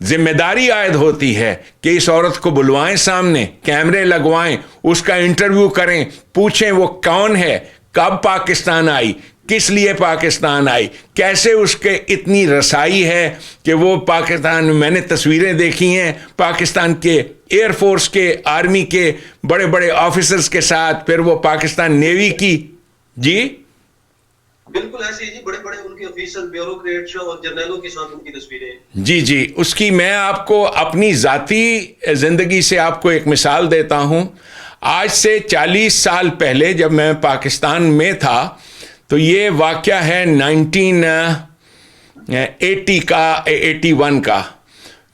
ذمہ داری عائد ہوتی ہے کہ اس عورت کو بلوائیں، سامنے کیمرے لگوائیں، اس کا انٹرویو کریں، پوچھیں وہ کون ہے، کب پاکستان آئی، کس لیے پاکستان آئی، کیسے اس کے اتنی رسائی ہے کہ وہ پاکستان میں نے تصویریں دیکھی ہیں پاکستان کے ایئر فورس کے، آرمی کے بڑے بڑے آفیسرز کے ساتھ، پھر وہ پاکستان نیوی کی. جی
بالکل ایسے ہی جی، بڑے بڑے ان کے آفیسر، بیوروکریٹس اور جرنیلوں کے ساتھ ان کی تصویریں.
جی اس کی میں آپ کو اپنی ذاتی زندگی سے آپ کو ایک مثال دیتا ہوں. آج سے 40 سال پہلے جب میں پاکستان میں تھا تو یہ واقعہ ہے 1980 کا 81 کا.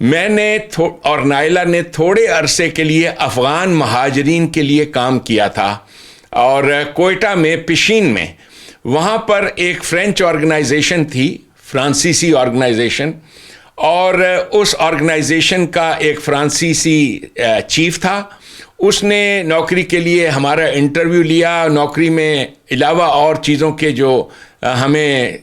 میں نے اور نائلہ نے تھوڑے عرصے کے لیے افغان مہاجرین کے لیے کام کیا تھا، اور کوئٹہ میں پشین میں وہاں پر ایک فرینچ آرگنائزیشن تھی، فرانسیسی آرگنائزیشن، اور اس آرگنائزیشن کا ایک فرانسیسی چیف تھا. اس نے نوکری کے لیے ہمارا انٹرویو لیا. نوکری میں علاوہ اور چیزوں کے جو ہمیں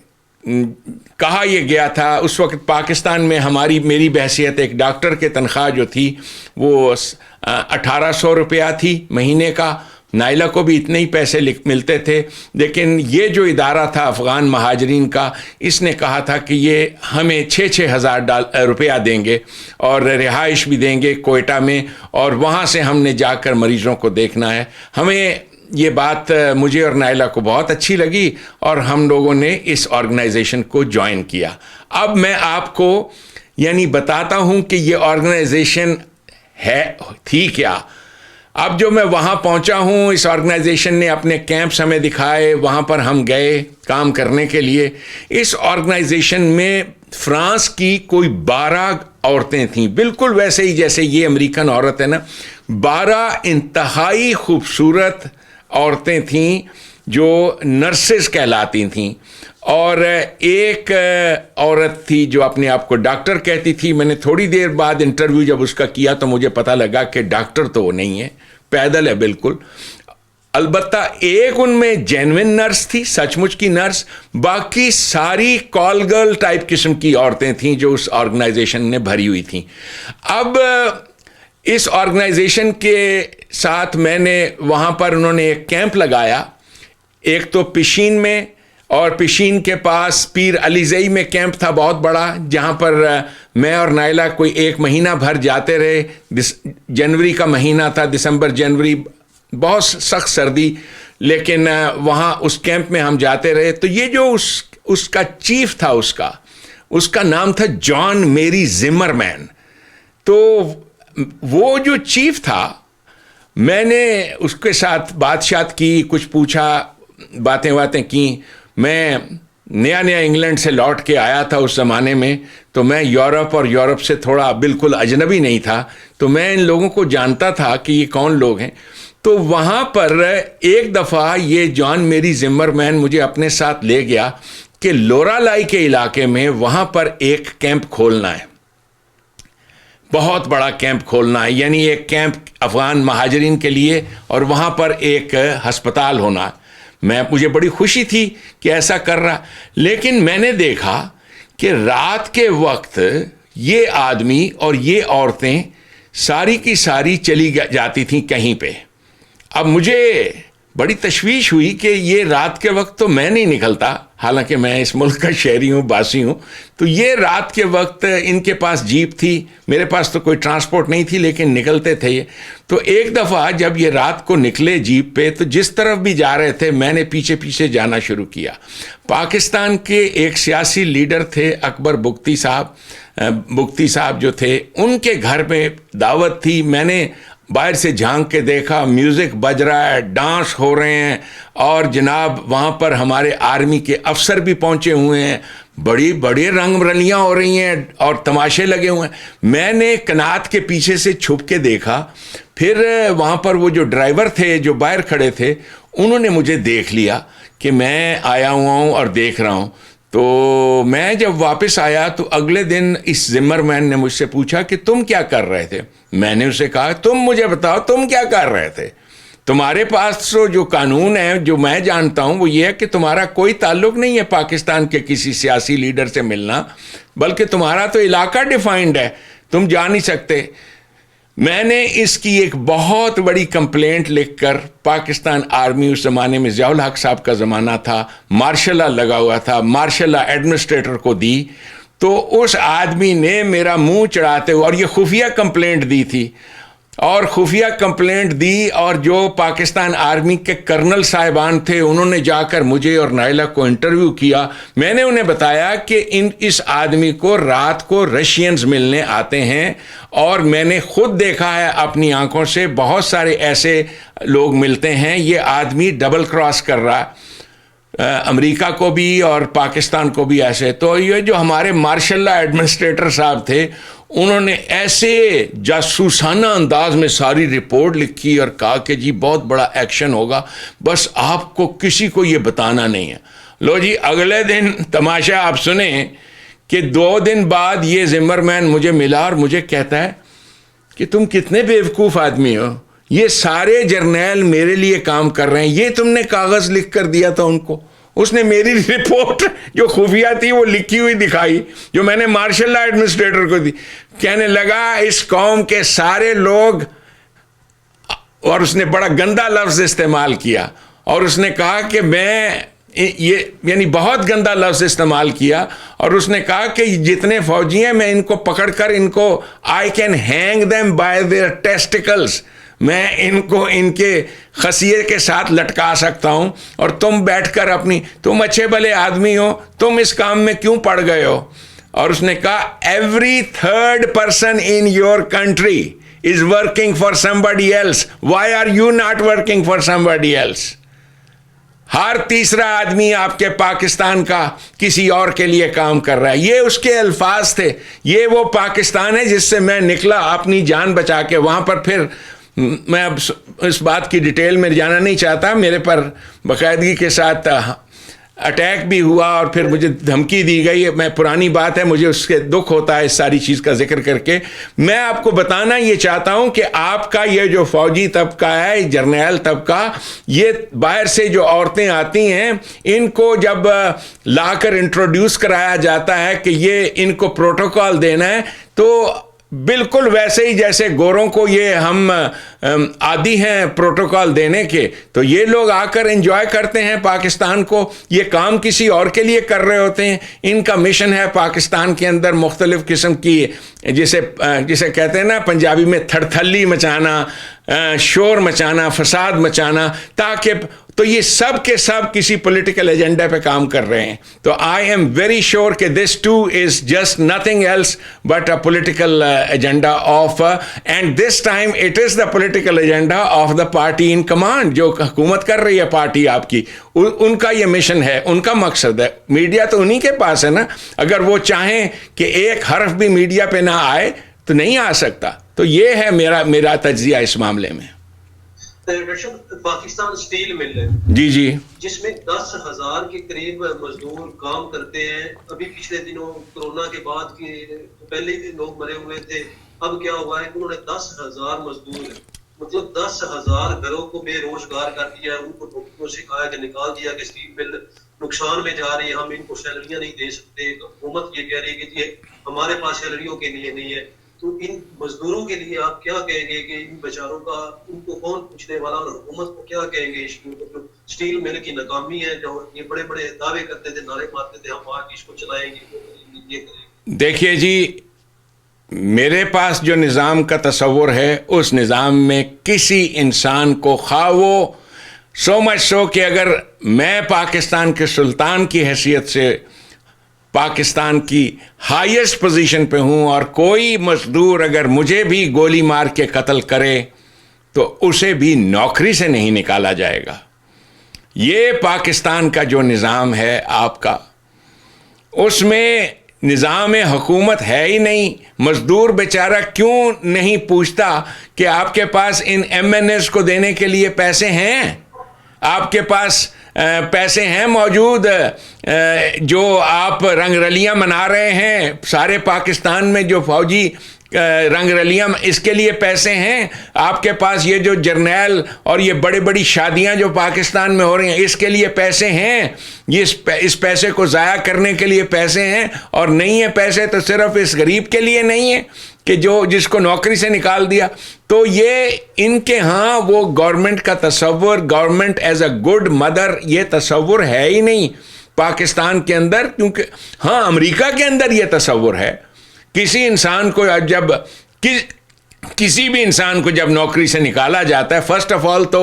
کہا یہ گیا تھا، اس وقت پاکستان میں میری بحیثیت ایک ڈاکٹر کے تنخواہ جو تھی وہ 1800 روپیہ تھی مہینے کا. نائلہ کو بھی اتنے ہی پیسے ملتے تھے، لیکن یہ جو ادارہ تھا افغان مہاجرین کا، اس نے کہا تھا کہ یہ ہمیں 6,000 روپیہ دیں گے اور رہائش بھی دیں گے کوئٹہ میں، اور وہاں سے ہم نے جا کر مریضوں کو دیکھنا ہے. ہمیں یہ بات مجھے اور نائلہ کو بہت اچھی لگی اور ہم لوگوں نے اس آرگنائزیشن کو جوائن کیا. اب میں آپ کو یعنی بتاتا ہوں کہ یہ آرگنائزیشن تھی کیا. اب جو میں وہاں پہنچا ہوں، اس آرگنائزیشن نے اپنے کیمپس ہمیں دکھائے، وہاں پر ہم گئے کام کرنے کے لیے. اس آرگنائزیشن میں فرانس کی کوئی 12 عورتیں تھیں، بالکل ویسے ہی جیسے یہ امریکن عورت ہے نا. 12 انتہائی خوبصورت عورتیں تھیں جو نرسز کہلاتی تھیں، اور ایک عورت تھی جو اپنے آپ کو ڈاکٹر کہتی تھی. میں نے تھوڑی دیر بعد انٹرویو جب اس کا کیا تو مجھے پتہ لگا کہ ڈاکٹر تو وہ نہیں ہے، پیدل ہے بالکل. البتہ ایک ان میں جینوئن نرس تھی، سچ مچ کی نرس. باقی ساری کال گرل ٹائپ قسم کی عورتیں تھیں جو اس آرگنائزیشن نے بھری ہوئی تھیں. اب اس آرگنائزیشن کے ساتھ میں نے وہاں پر انہوں نے ایک کیمپ لگایا، ایک تو پشین میں، اور پشین کے پاس پیر علی زئی میں کیمپ تھا بہت بڑا، جہاں پر میں اور نائلہ کوئی 1 مہینہ بھر جاتے رہے. جنوری کا مہینہ تھا، دسمبر جنوری، بہت سخت سردی، لیکن وہاں اس کیمپ میں ہم جاتے رہے. تو یہ جو اس کا چیف تھا، اس کا نام تھا جان میری زمر مین. تو وہ جو چیف تھا، میں نے اس کے ساتھ بات کی، کچھ پوچھا، باتیں کی. میں نیا انگلینڈ سے لوٹ کے آیا تھا اس زمانے میں، تو میں یورپ سے تھوڑا بالکل اجنبی نہیں تھا، تو میں ان لوگوں کو جانتا تھا کہ یہ کون لوگ ہیں. تو وہاں پر ایک دفعہ یہ جان میری زمر مین مجھے اپنے ساتھ لے گیا کہ لورا لائی کے علاقے میں وہاں پر ایک کیمپ کھولنا ہے، بہت بڑا کیمپ کھولنا ہے، یعنی ایک کیمپ افغان مہاجرین کے لیے، اور وہاں پر ایک ہسپتال ہونا. مجھے بڑی خوشی تھی کہ ایسا کر رہا، لیکن میں نے دیکھا کہ رات کے وقت یہ آدمی اور یہ عورتیں ساری کی ساری چلی جاتی تھیں کہیں پہ. اب مجھے بڑی تشویش ہوئی کہ یہ رات کے وقت تو میں نہیں نکلتا، حالانکہ میں اس ملک کا شہری ہوں، باسی ہوں. تو یہ رات کے وقت ان کے پاس جیپ تھی، میرے پاس تو کوئی ٹرانسپورٹ نہیں تھی، لیکن نکلتے تھے یہ. تو ایک دفعہ جب یہ رات کو نکلے جیپ پہ، تو جس طرف بھی جا رہے تھے میں نے پیچھے جانا شروع کیا. پاکستان کے ایک سیاسی لیڈر تھے اکبر بگتی صاحب جو تھے، ان کے گھر میں دعوت تھی. میں نے باہر سے جھانک کے دیکھا، میوزک بج رہا ہے، ڈانس ہو رہے ہیں، اور جناب وہاں پر ہمارے آرمی کے افسر بھی پہنچے ہوئے ہیں، بڑی بڑی رنگ رلیاں ہو رہی ہیں اور تماشے لگے ہوئے ہیں۔ میں نے کنات کے پیچھے سے چھپ کے دیکھا، پھر وہاں پر وہ جو ڈرائیور تھے جو باہر کھڑے تھے، انہوں نے مجھے دیکھ لیا کہ میں آیا ہوا ہوں اور دیکھ رہا ہوں۔ تو میں جب واپس آیا تو اگلے دن اس زمر مین نے مجھ سے پوچھا کہ تم کیا کر رہے تھے؟ میں نے اسے کہا تم مجھے بتاؤ تم کیا کر رہے تھے؟ تمہارے پاس تو جو قانون ہے جو میں جانتا ہوں وہ یہ ہے کہ تمہارا کوئی تعلق نہیں ہے پاکستان کے کسی سیاسی لیڈر سے ملنا، بلکہ تمہارا تو علاقہ ڈیفائنڈ ہے، تم جا نہیں سکتے۔ میں نے اس کی ایک بہت بڑی کمپلینٹ لکھ کر پاکستان آرمی، اس زمانے میں ضیاء الحق صاحب کا زمانہ تھا، مارشل لا لگا ہوا تھا، مارشل لا ایڈمنسٹریٹر کو دی، تو اس آدمی نے میرا منہ چڑھاتے ہوئے، اور یہ خفیہ کمپلینٹ دی تھی، اور خفیہ کمپلینٹ دی، اور جو پاکستان آرمی کے کرنل صاحبان تھے انہوں نے جا کر مجھے اور نائلہ کو انٹرویو کیا۔ میں نے انہیں بتایا کہ اس آدمی کو رات کو رشینز ملنے آتے ہیں، اور میں نے خود دیکھا ہے اپنی آنکھوں سے، بہت سارے ایسے لوگ ملتے ہیں، یہ آدمی ڈبل کراس کر رہا ہے امریکہ کو بھی اور پاکستان کو بھی ایسے۔ تو یہ جو ہمارے مارشل لا ایڈمنسٹریٹر صاحب تھے، انہوں نے ایسے جاسوسانہ انداز میں ساری رپورٹ لکھی اور کہا کہ جی بہت بڑا ایکشن ہوگا، بس آپ کو کسی کو یہ بتانا نہیں ہے۔ لو جی، اگلے دن تماشا آپ سنیں کہ 2 دن بعد یہ زمر مین مجھے ملا اور مجھے کہتا ہے کہ تم کتنے بیوقوف آدمی ہو، یہ سارے جرنیل میرے لیے کام کر رہے ہیں، یہ تم نے کاغذ لکھ کر دیا تھا ان کو۔ اس نے میری رپورٹ جو خفیہ تھی وہ لکھی ہوئی دکھائی جو میں نے مارشل لا ایڈمنسٹریٹر کو دی۔ کہنے لگا اس قوم کے سارے لوگ، اور اس نے بڑا گندا لفظ استعمال کیا، اور اس نے کہا کہ میں یہ یعنی بہت گندا لفظ استعمال کیا، اور اس نے کہا کہ جتنے فوجی ہیں میں ان کو پکڑ کر ان کو I can hang them by their testicles, میں ان کو ان کے خصیے کے ساتھ لٹکا سکتا ہوں، اور تم بیٹھ کر تم اچھے بھلے آدمی ہو، تم اس کام میں کیوں پڑ گئے ہو؟ اور اس نے کہا every third person in your country is working for somebody else, why are you not working for somebody else؟ ہر تیسرا آدمی آپ کے پاکستان کا کسی اور کے لیے کام کر رہا ہے۔ یہ اس کے الفاظ تھے۔ یہ وہ پاکستان ہے جس سے میں نکلا اپنی جان بچا کے۔ وہاں پر پھر میں اب اس بات کی ڈیٹیل میں جانا نہیں چاہتا، میرے پر باقاعدگی کے ساتھ اٹیک بھی ہوا اور پھر مجھے دھمکی دی گئی۔ میں پرانی بات ہے، مجھے اس کے دکھ ہوتا ہے اس ساری چیز کا ذکر کر کے۔ میں آپ کو بتانا یہ چاہتا ہوں کہ آپ کا یہ جو فوجی طبقہ ہے، جرنیل طبقہ، یہ باہر سے جو عورتیں آتی ہیں ان کو جب لا کر انٹروڈیوس کرایا جاتا ہے کہ یہ ان کو پروٹوکول دینا ہے، تو بالکل ویسے ہی جیسے گوروں کو یہ ہم عادی ہیں پروٹوکول دینے کے، تو یہ لوگ آ کر انجوائے کرتے ہیں پاکستان کو، یہ کام کسی اور کے لیے کر رہے ہوتے ہیں۔ ان کا مشن ہے پاکستان کے اندر مختلف قسم کی جسے کہتے ہیں نا پنجابی میں تھڑتھلی مچانا، شور مچانا، فساد مچانا، تاکہ تو یہ سب کے سب کسی پولیٹیکل ایجنڈا پہ کام کر رہے ہیں۔ تو آئی ایم ویری شیور کہ this too is just nothing else but a political agenda of, and this time it is the political agenda of the party in command, جو حکومت کر رہی ہے پارٹی آپ کی، ان کا یہ مشن ہے، ان کا مقصد ہے۔ میڈیا تو انہی کے پاس ہے نا، اگر وہ چاہیں کہ ایک حرف بھی میڈیا پہ نہ آئے تو نہیں آ سکتا۔ تو یہ ہے میرا تجزیہ اس معاملے میں۔
پاکستان اسٹیل مل ہے
جی
جس میں 10,000 کے قریب مزدور کام کرتے ہیں۔ ابھی پچھلے دنوں کورونا کے بعد پہلے ہی لوگ مرے ہوئے تھے، اب کیا ہوا ہے کہ انہوں نے 10,000 مزدور مطلب 10,000 گھروں کو بے روزگار کر دیا ہے۔ ان کو ڈاکٹروں سے کہا کہ نکال دیا کہ اسٹیل مل نقصان میں جا رہی ہے، ہم ان کو سیلریاں نہیں دے سکتے۔ حکومت یہ کہہ رہی ہے کہ ہمارے پاس سیلریوں کے لیے نہیں ہے۔ تو ان مزدوروں کے لیے آپ کیا کہیں گے کہ ان بیچاروں کا ان کو کون پوچھنے والا، اور حکومت کو کیا کہیں گے؟ اسٹیل مل کی ناکامی ہے، جو یہ بڑے بڑے دعوے کرتے تھے، نعرے مارتے تھے ہم آج اس کو چلائیں گے، یہ کریں گے۔
دیکھیے جی، میرے پاس جو نظام کا تصور ہے اس نظام میں کسی انسان کو، خواہ وہ سو مچ سو کہ اگر میں پاکستان کے سلطان کی حیثیت سے پاکستان کی ہائیسٹ پوزیشن پہ ہوں، اور کوئی مزدور اگر مجھے بھی گولی مار کے قتل کرے تو اسے بھی نوکری سے نہیں نکالا جائے گا۔ یہ پاکستان کا جو نظام ہے آپ کا، اس میں نظام حکومت ہے ہی نہیں۔ مزدور بیچارہ کیوں نہیں پوچھتا کہ آپ کے پاس ان ایم این ایز کو دینے کے لیے پیسے ہیں؟ آپ کے پاس پیسے ہیں موجود جو آپ رنگ رلیاں منا رہے ہیں سارے پاکستان میں، جو فوجی رنگ رلیاں، اس کے لیے پیسے ہیں آپ کے پاس؟ یہ جو جرنیل اور یہ بڑی بڑی شادیاں جو پاکستان میں ہو رہی ہیں، اس کے لیے پیسے ہیں؟ یہ اس پیسے کو ضائع کرنے کے لیے پیسے ہیں؟ اور نہیں ہے پیسے تو صرف اس غریب کے لیے نہیں ہے کہ جس کو نوکری سے نکال دیا۔ تو یہ ان کے ہاں وہ گورنمنٹ کا تصور، government as a good mother, یہ تصور ہے ہی نہیں پاکستان کے اندر۔ کیونکہ ہاں امریکہ کے اندر یہ تصور ہے۔ کسی انسان کو جب کسی بھی انسان کو جب نوکری سے نکالا جاتا ہے، فرسٹ آف آل تو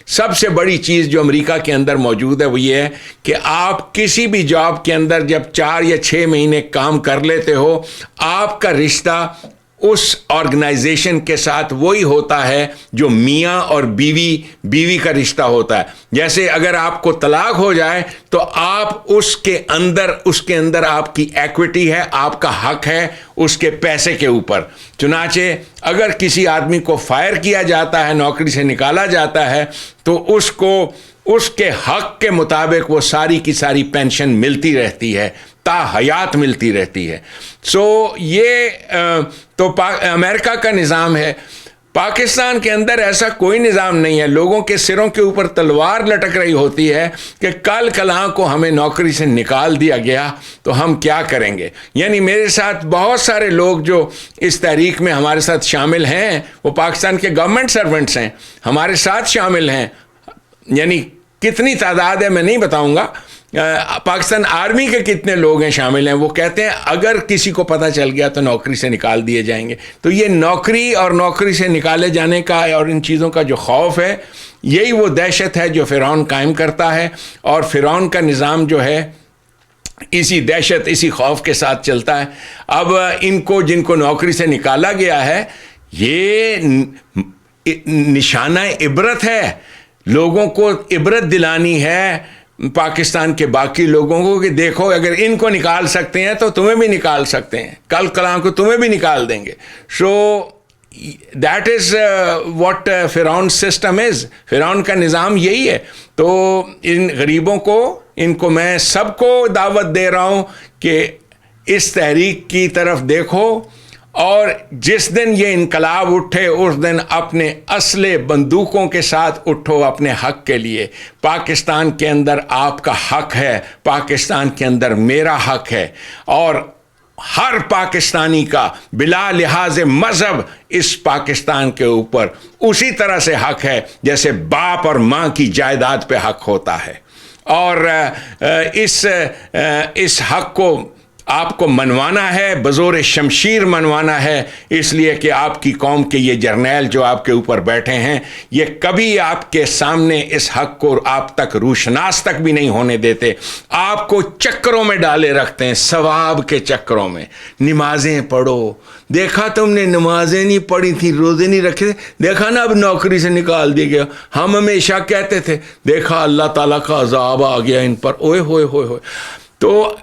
سب سے بڑی چیز جو امریکہ کے اندر موجود ہے وہ یہ ہے کہ آپ کسی بھی جاب کے اندر جب 4 یا 6 مہینے کام کر لیتے ہو، آپ کا رشتہ اس آرگنائزیشن کے ساتھ وہی ہوتا ہے جو میاں اور بیوی کا رشتہ ہوتا ہے۔ جیسے اگر آپ کو طلاق ہو جائے تو آپ اس کے اندر آپ کی ایکوٹی ہے، آپ کا حق ہے اس کے پیسے کے اوپر۔ چنانچہ اگر کسی آدمی کو فائر کیا جاتا ہے، نوکری سے نکالا جاتا ہے، تو اس کو اس کے حق کے مطابق وہ ساری کی ساری پینشن ملتی رہتی ہے، تا حیات ملتی رہتی ہے۔ یہ تو امریکہ کا نظام ہے۔ پاکستان کے اندر ایسا کوئی نظام نہیں ہے۔ لوگوں کے سروں کے اوپر تلوار لٹک رہی ہوتی ہے کہ کل کلاں کو ہمیں نوکری سے نکال دیا گیا تو ہم کیا کریں گے۔ یعنی میرے ساتھ بہت سارے لوگ جو اس تحریک میں ہمارے ساتھ شامل ہیں، وہ پاکستان کے گورنمنٹ سرونٹس ہیں، ہمارے ساتھ شامل ہیں۔ یعنی کتنی تعداد ہے میں نہیں بتاؤں گا، پاکستان آرمی کے کتنے لوگ ہیں شامل ہیں، وہ کہتے ہیں اگر کسی کو پتہ چل گیا تو نوکری سے نکال دیے جائیں گے۔ تو یہ نوکری اور نوکری سے نکالے جانے کا اور ان چیزوں کا جو خوف ہے، یہی وہ دہشت ہے جو فرعون قائم کرتا ہے، اور فرعون کا نظام جو ہے اسی دہشت، اسی خوف کے ساتھ چلتا ہے۔ اب جن کو نوکری سے نکالا گیا ہے، یہ نشانہ عبرت ہے، لوگوں کو عبرت دلانی ہے پاکستان کے باقی لوگوں کو کہ دیکھو اگر ان کو نکال سکتے ہیں تو تمہیں بھی نکال سکتے ہیں، کل کلاں کو تمہیں بھی نکال دیں گے۔ سو دیٹ از واٹ فرعون سسٹم از، فرعون کا نظام یہی ہے۔ تو ان غریبوں کو، ان کو میں سب کو دعوت دے رہا ہوں کہ اس تحریک کی طرف دیکھو، اور جس دن یہ انقلاب اٹھے اس دن اپنے اسلحے بندوقوں کے ساتھ اٹھو اپنے حق کے لیے۔ پاکستان کے اندر آپ کا حق ہے، پاکستان کے اندر میرا حق ہے، اور ہر پاکستانی کا بلا لحاظ مذہب اس پاکستان کے اوپر اسی طرح سے حق ہے جیسے باپ اور ماں کی جائیداد پہ حق ہوتا ہے۔ اور اس حق کو آپ کو منوانا ہے، بزور شمشیر منوانا ہے، اس لیے کہ آپ کی قوم کے یہ جرنیل جو آپ کے اوپر بیٹھے ہیں، یہ کبھی آپ کے سامنے اس حق کو آپ تک روشناس تک بھی نہیں ہونے دیتے۔ آپ کو چکروں میں ڈالے رکھتے ہیں، ثواب کے چکروں میں۔ نمازیں پڑھو، دیکھا تم نے نمازیں نہیں پڑھی تھی، روزے نہیں رکھے تھے، دیکھا نا اب نوکری سے نکال دیا گیا۔ ہم ہمیشہ کہتے تھے دیکھا اللہ تعالیٰ کا عذاب آ گیا ان پر، اوئے ہوئے ہوئے ہوئے۔ تو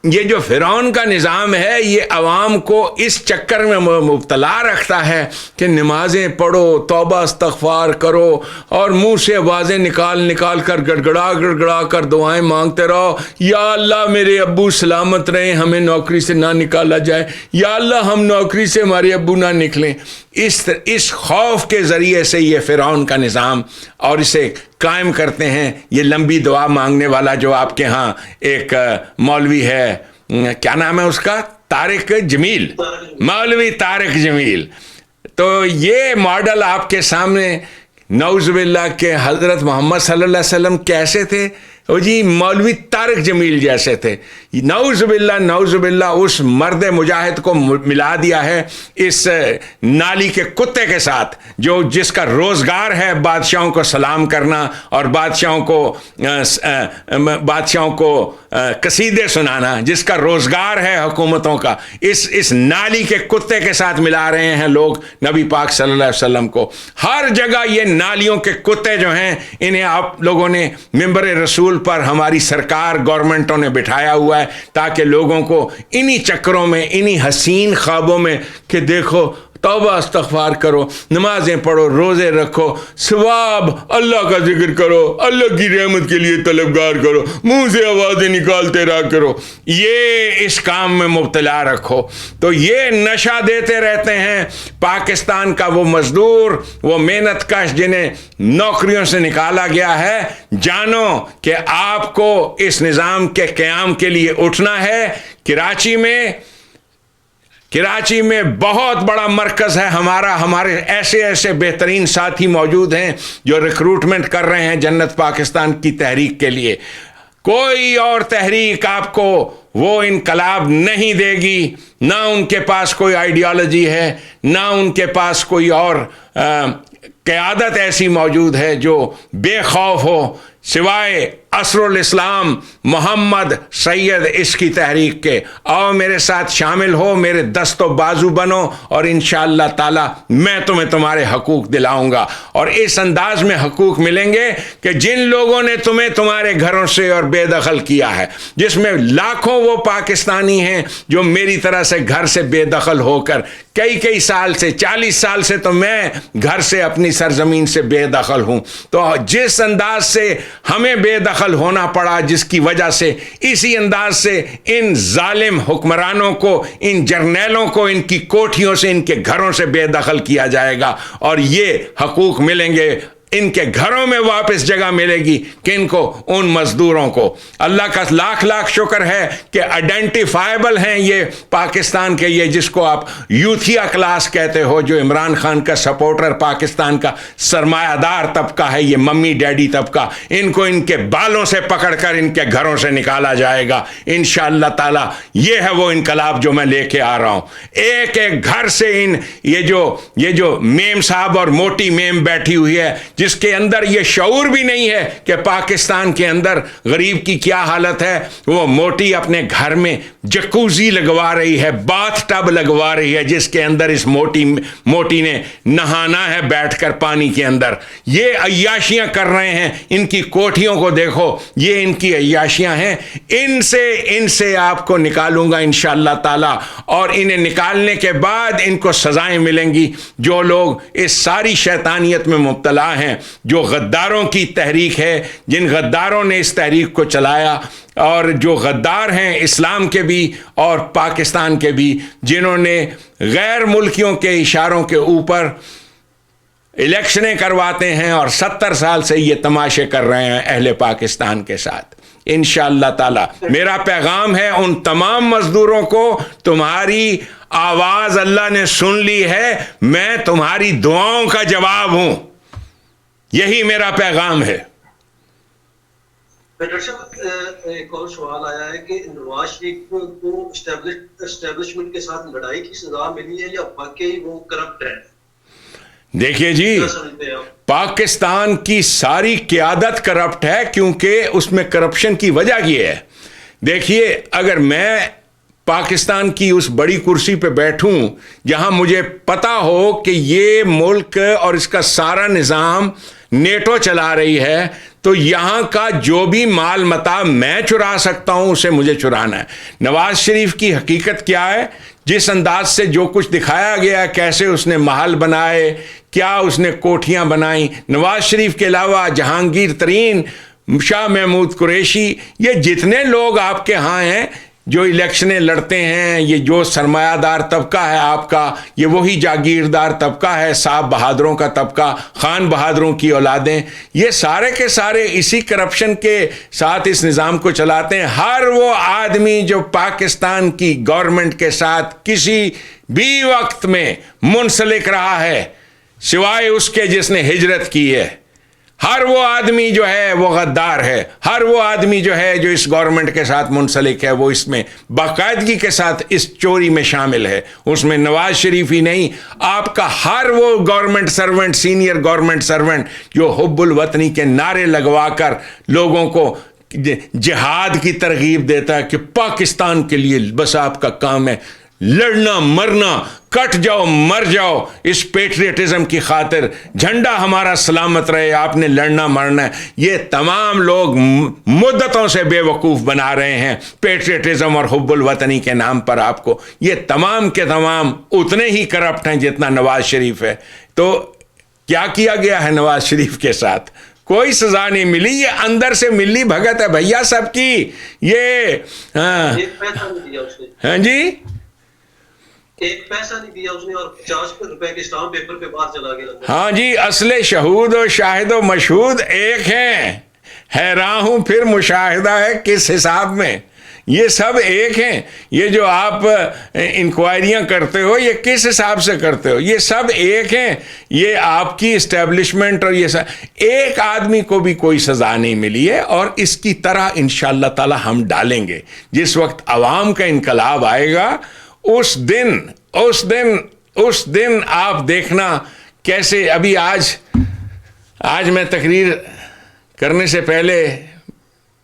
یہ جو فرعون کا نظام ہے، یہ عوام کو اس چکر میں مبتلا رکھتا ہے کہ نمازیں پڑھو، توبہ استغفار کرو، اور منہ سے آوازیں نکال کر گڑگڑا کر دعائیں مانگتے رہو، یا اللہ میرے ابو سلامت رہیں، ہمیں نوکری سے نہ نکالا جائے، یا اللہ ہم نوکری سے ہمارے ابو نہ نکلیں۔ اس خوف کے ذریعے سے یہ فرعون کا نظام اور اسے قائم کرتے ہیں۔ یہ لمبی دعا مانگنے والا جو آپ کے ہاں ایک مولوی ہے، کیا نام ہے اس کا، طارق جمیل، مولوی طارق جمیل، تو یہ ماڈل آپ کے سامنے، نعوذ باللہ کہ حضرت محمد صلی اللہ علیہ وسلم کیسے تھے، وہ جی مولوی طارق جمیل جیسے تھے. نعوذ باللہ اس مرد مجاہد کو ملا دیا ہے اس نالی کے کتے کے ساتھ جس کا روزگار ہے بادشاہوں کو سلام کرنا اور بادشاہوں کو قصیدے سنانا, جس کا روزگار ہے حکومتوں کا. اس نالی کے کتے کے ساتھ ملا رہے ہیں لوگ نبی پاک صلی اللہ علیہ وسلم کو. ہر جگہ یہ نالیوں کے کتے جو ہیں انہیں آپ لوگوں نے ممبر رسول پر ہماری سرکار گورنمنٹوں نے بٹھایا ہوا ہے تاکہ لوگوں کو انہی چکروں میں, انہی حسین خوابوں میں کہ دیکھو توبہ استغفار کرو, نمازیں پڑھو, روزے رکھو, ثواب اللہ کا ذکر کرو, اللہ کی رحمت کے لیے طلبگار کرو, منہ سے آوازیں نکالتے رہا کرو, یہ اس کام میں مبتلا رکھو. تو یہ نشہ دیتے رہتے ہیں پاکستان کا وہ مزدور, وہ محنت کش جنہیں نوکریوں سے نکالا گیا ہے. جانو کہ آپ کو اس نظام کے قیام کے لیے اٹھنا ہے. کراچی میں بہت بڑا مرکز ہے ہمارے ایسے بہترین ساتھی موجود ہیں جو ریکروٹمنٹ کر رہے ہیں جنت پاکستان کی تحریک کے لیے. کوئی اور تحریک آپ کو وہ انقلاب نہیں دے گی, نہ ان کے پاس کوئی آئیڈیالوجی ہے, نہ ان کے پاس کوئی اور قیادت ایسی موجود ہے جو بے خوف ہو سوائے عصر الاسلام محمد سید اس کی تحریک کے. آؤ میرے ساتھ شامل ہو, میرے دست و بازو بنو اور انشاءاللہ تعالی میں تمہیں تمہارے حقوق دلاؤں گا. اور اس انداز میں حقوق ملیں گے کہ جن لوگوں نے تمہیں تمہارے گھروں سے اور بے دخل کیا ہے, جس میں لاکھوں وہ پاکستانی ہیں جو میری طرح سے گھر سے بے دخل ہو کر کئی سال سے 40 سال سے تو میں گھر سے اپنی سرزمین سے بے دخل ہوں. تو جس انداز سے ہمیں بے دخل ہونا پڑا, جس کی وجہ سے اسی انداز سے ان ظالم حکمرانوں کو, ان جرنیلوں کو ان کی کوٹھیوں سے, ان کے گھروں سے بے دخل کیا جائے گا. اور یہ حقوق ملیں گے, ان کے گھروں میں واپس جگہ ملے گی کن کو, ان مزدوروں کو. اللہ کا لاکھ شکر ہے کہ آئیڈینٹیفائبل ہیں یہ پاکستان کے, یہ جس کو آپ یوتھیا کلاس کہتے ہو, جو عمران خان کا سپورٹر, پاکستان کا سرمایہ دار طبقہ ہے, یہ ممی ڈیڈی طبقہ. ان کو ان کے بالوں سے پکڑ کر ان کے گھروں سے نکالا جائے گا انشاءاللہ تعالی. یہ ہے وہ انقلاب جو میں لے کے آ رہا ہوں. ایک گھر سے یہ جو میم صاحب اور موٹی میم بیٹھی ہوئی ہے, جس کے اندر یہ شعور بھی نہیں ہے کہ پاکستان کے اندر غریب کی کیا حالت ہے, وہ موٹی اپنے گھر میں جکوزی لگوا رہی ہے, باتھ ٹب لگوا رہی ہے, جس کے اندر اس موٹی نے نہانا ہے بیٹھ کر پانی کے اندر. یہ عیاشیاں کر رہے ہیں, ان کی کوٹھیوں کو دیکھو, یہ ان کی عیاشیاں ہیں. ان سے آپ کو نکالوں گا انشاءاللہ تعالی, اور انہیں نکالنے کے بعد ان کو سزائیں ملیں گی. جو لوگ اس ساری شیطانیت میں مبتلا ہیں, جو غداروں کی تحریک ہے, جن غداروں نے اس تحریک کو چلایا, اور جو غدار ہیں اسلام کے بھی اور پاکستان کے بھی, جنہوں نے غیر ملکیوں کے اشاروں کے اوپر الیکشنیں کرواتے ہیں اور 70 سال سے یہ تماشے کر رہے ہیں اہل پاکستان کے ساتھ. انشاءاللہ تعالی میرا پیغام ہے ان تمام مزدوروں کو, تمہاری آواز اللہ نے سن لی ہے, میں تمہاری دعاؤں کا جواب ہوں. یہی میرا پیغام ہے.
ڈاکٹر صاحب ایک اور سوال آیا ہے کہ نواز شریف کو اسٹیبلشمنٹ کے ساتھ لڑائی کی سزا ملی ہے یا واقعی وہ کرپٹ ہے؟
دیکھیے جی, پاکستان کی ساری قیادت کرپٹ ہے, کیونکہ اس میں کرپشن کی وجہ یہ ہے. دیکھیے, اگر میں پاکستان کی اس بڑی کرسی پہ بیٹھوں جہاں مجھے پتا ہو کہ یہ ملک اور اس کا سارا نظام نیٹو چلا رہی ہے, تو یہاں کا جو بھی مال متاع میں چرا سکتا ہوں اسے مجھے چرانا ہے. نواز شریف کی حقیقت کیا ہے, جس انداز سے جو کچھ دکھایا گیا, کیسے اس نے محل بنائے, کیا اس نے کوٹھیاں بنائیں. نواز شریف کے علاوہ جہانگیر ترین, شاہ محمود قریشی, یہ جتنے لوگ آپ کے ہاں ہیں جو الیکشنیں لڑتے ہیں, یہ جو سرمایہ دار طبقہ ہے آپ کا, یہ وہی جاگیردار طبقہ ہے, صاحب بہادروں کا طبقہ, خان بہادروں کی اولادیں, یہ سارے کے سارے اسی کرپشن کے ساتھ اس نظام کو چلاتے ہیں. ہر وہ آدمی جو پاکستان کی گورنمنٹ کے ساتھ کسی بھی وقت میں منسلک رہا ہے, سوائے اس کے جس نے ہجرت کی ہے, ہر وہ آدمی جو ہے وہ غدار ہے، ہر وہ آدمی جو ہے جو اس گورنمنٹ کے ساتھ منسلک ہے وہ اس میں باقاعدگی کے ساتھ اس چوری میں شامل ہے. اس میں نواز شریف ہی نہیں، آپ کا ہر وہ government servant, senior government servant جو حب الوطنی کے نعرے لگوا کر لوگوں کو جہاد کی ترغیب دیتا ہے کہ پاکستان کے لیے بس آپ کا کام ہے لڑنا مرنا، کٹ جاؤ مر جاؤ، اس پیٹریٹزم کی خاطر جھنڈا ہمارا سلامت رہے، آپ نے لڑنا مرنا ہے. یہ تمام لوگ مدتوں سے بے وقوف بنا رہے ہیں پیٹریٹزم اور حب الوطنی کے نام پر آپ کو. یہ تمام کے تمام اتنے ہی کرپٹ ہیں جتنا نواز شریف ہے. تو کیا کیا گیا ہے نواز شریف کے ساتھ؟ کوئی سزا نہیں ملی. یہ اندر سے ملی بھگت ہے بھیا سب کی. یہ ہاں جی
ایک پیسہ نہیں دیا اس نے اور 50 روپے کے اسٹامپ پیپر پہ باہر چلا گیا.
ہاں جی، اصل شہود و شاہد و مشہود ایک ہیں. حیران ہوں پھر مشاہدہ ہے کس حساب میں. یہ سب ایک ہیں. یہ جو آپ انکوائریاں کرتے ہو یہ کس حساب سے کرتے ہو؟ یہ سب ایک ہیں. یہ آپ کی اسٹیبلشمنٹ اور یہ سب ایک آدمی کو بھی کوئی سزا نہیں ملی ہے. اور اس کی طرح انشاءاللہ تعالی ہم ڈالیں گے. جس وقت عوام کا انقلاب آئے گا اس دن آپ دیکھنا کیسے. ابھی آج میں تقریر کرنے سے پہلے،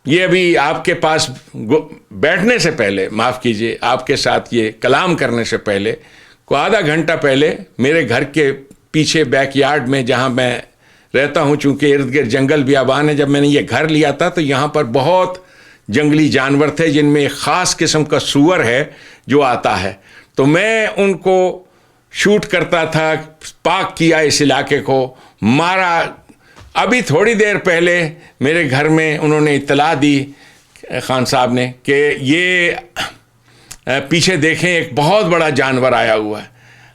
یہ ابھی آپ کے پاس بیٹھنے سے پہلے، معاف کیجئے، آپ کے ساتھ یہ کلام کرنے سے پہلے کو آدھا گھنٹہ پہلے میرے گھر کے پیچھے بیک یارڈ میں جہاں میں رہتا ہوں، چونکہ ارد گرد جنگل بیابان ہے، جب میں نے یہ گھر لیا تھا تو یہاں پر بہت جنگلی جانور تھے جن میں ایک خاص قسم کا سور ہے جو آتا ہے. تو میں ان کو شوٹ کرتا تھا، پاک کیا اس علاقے کو، مارا. ابھی تھوڑی دیر پہلے میرے گھر میں انہوں نے اطلاع دی خان صاحب نے کہ یہ پیچھے دیکھیں ایک بہت بڑا جانور آیا ہوا ہے.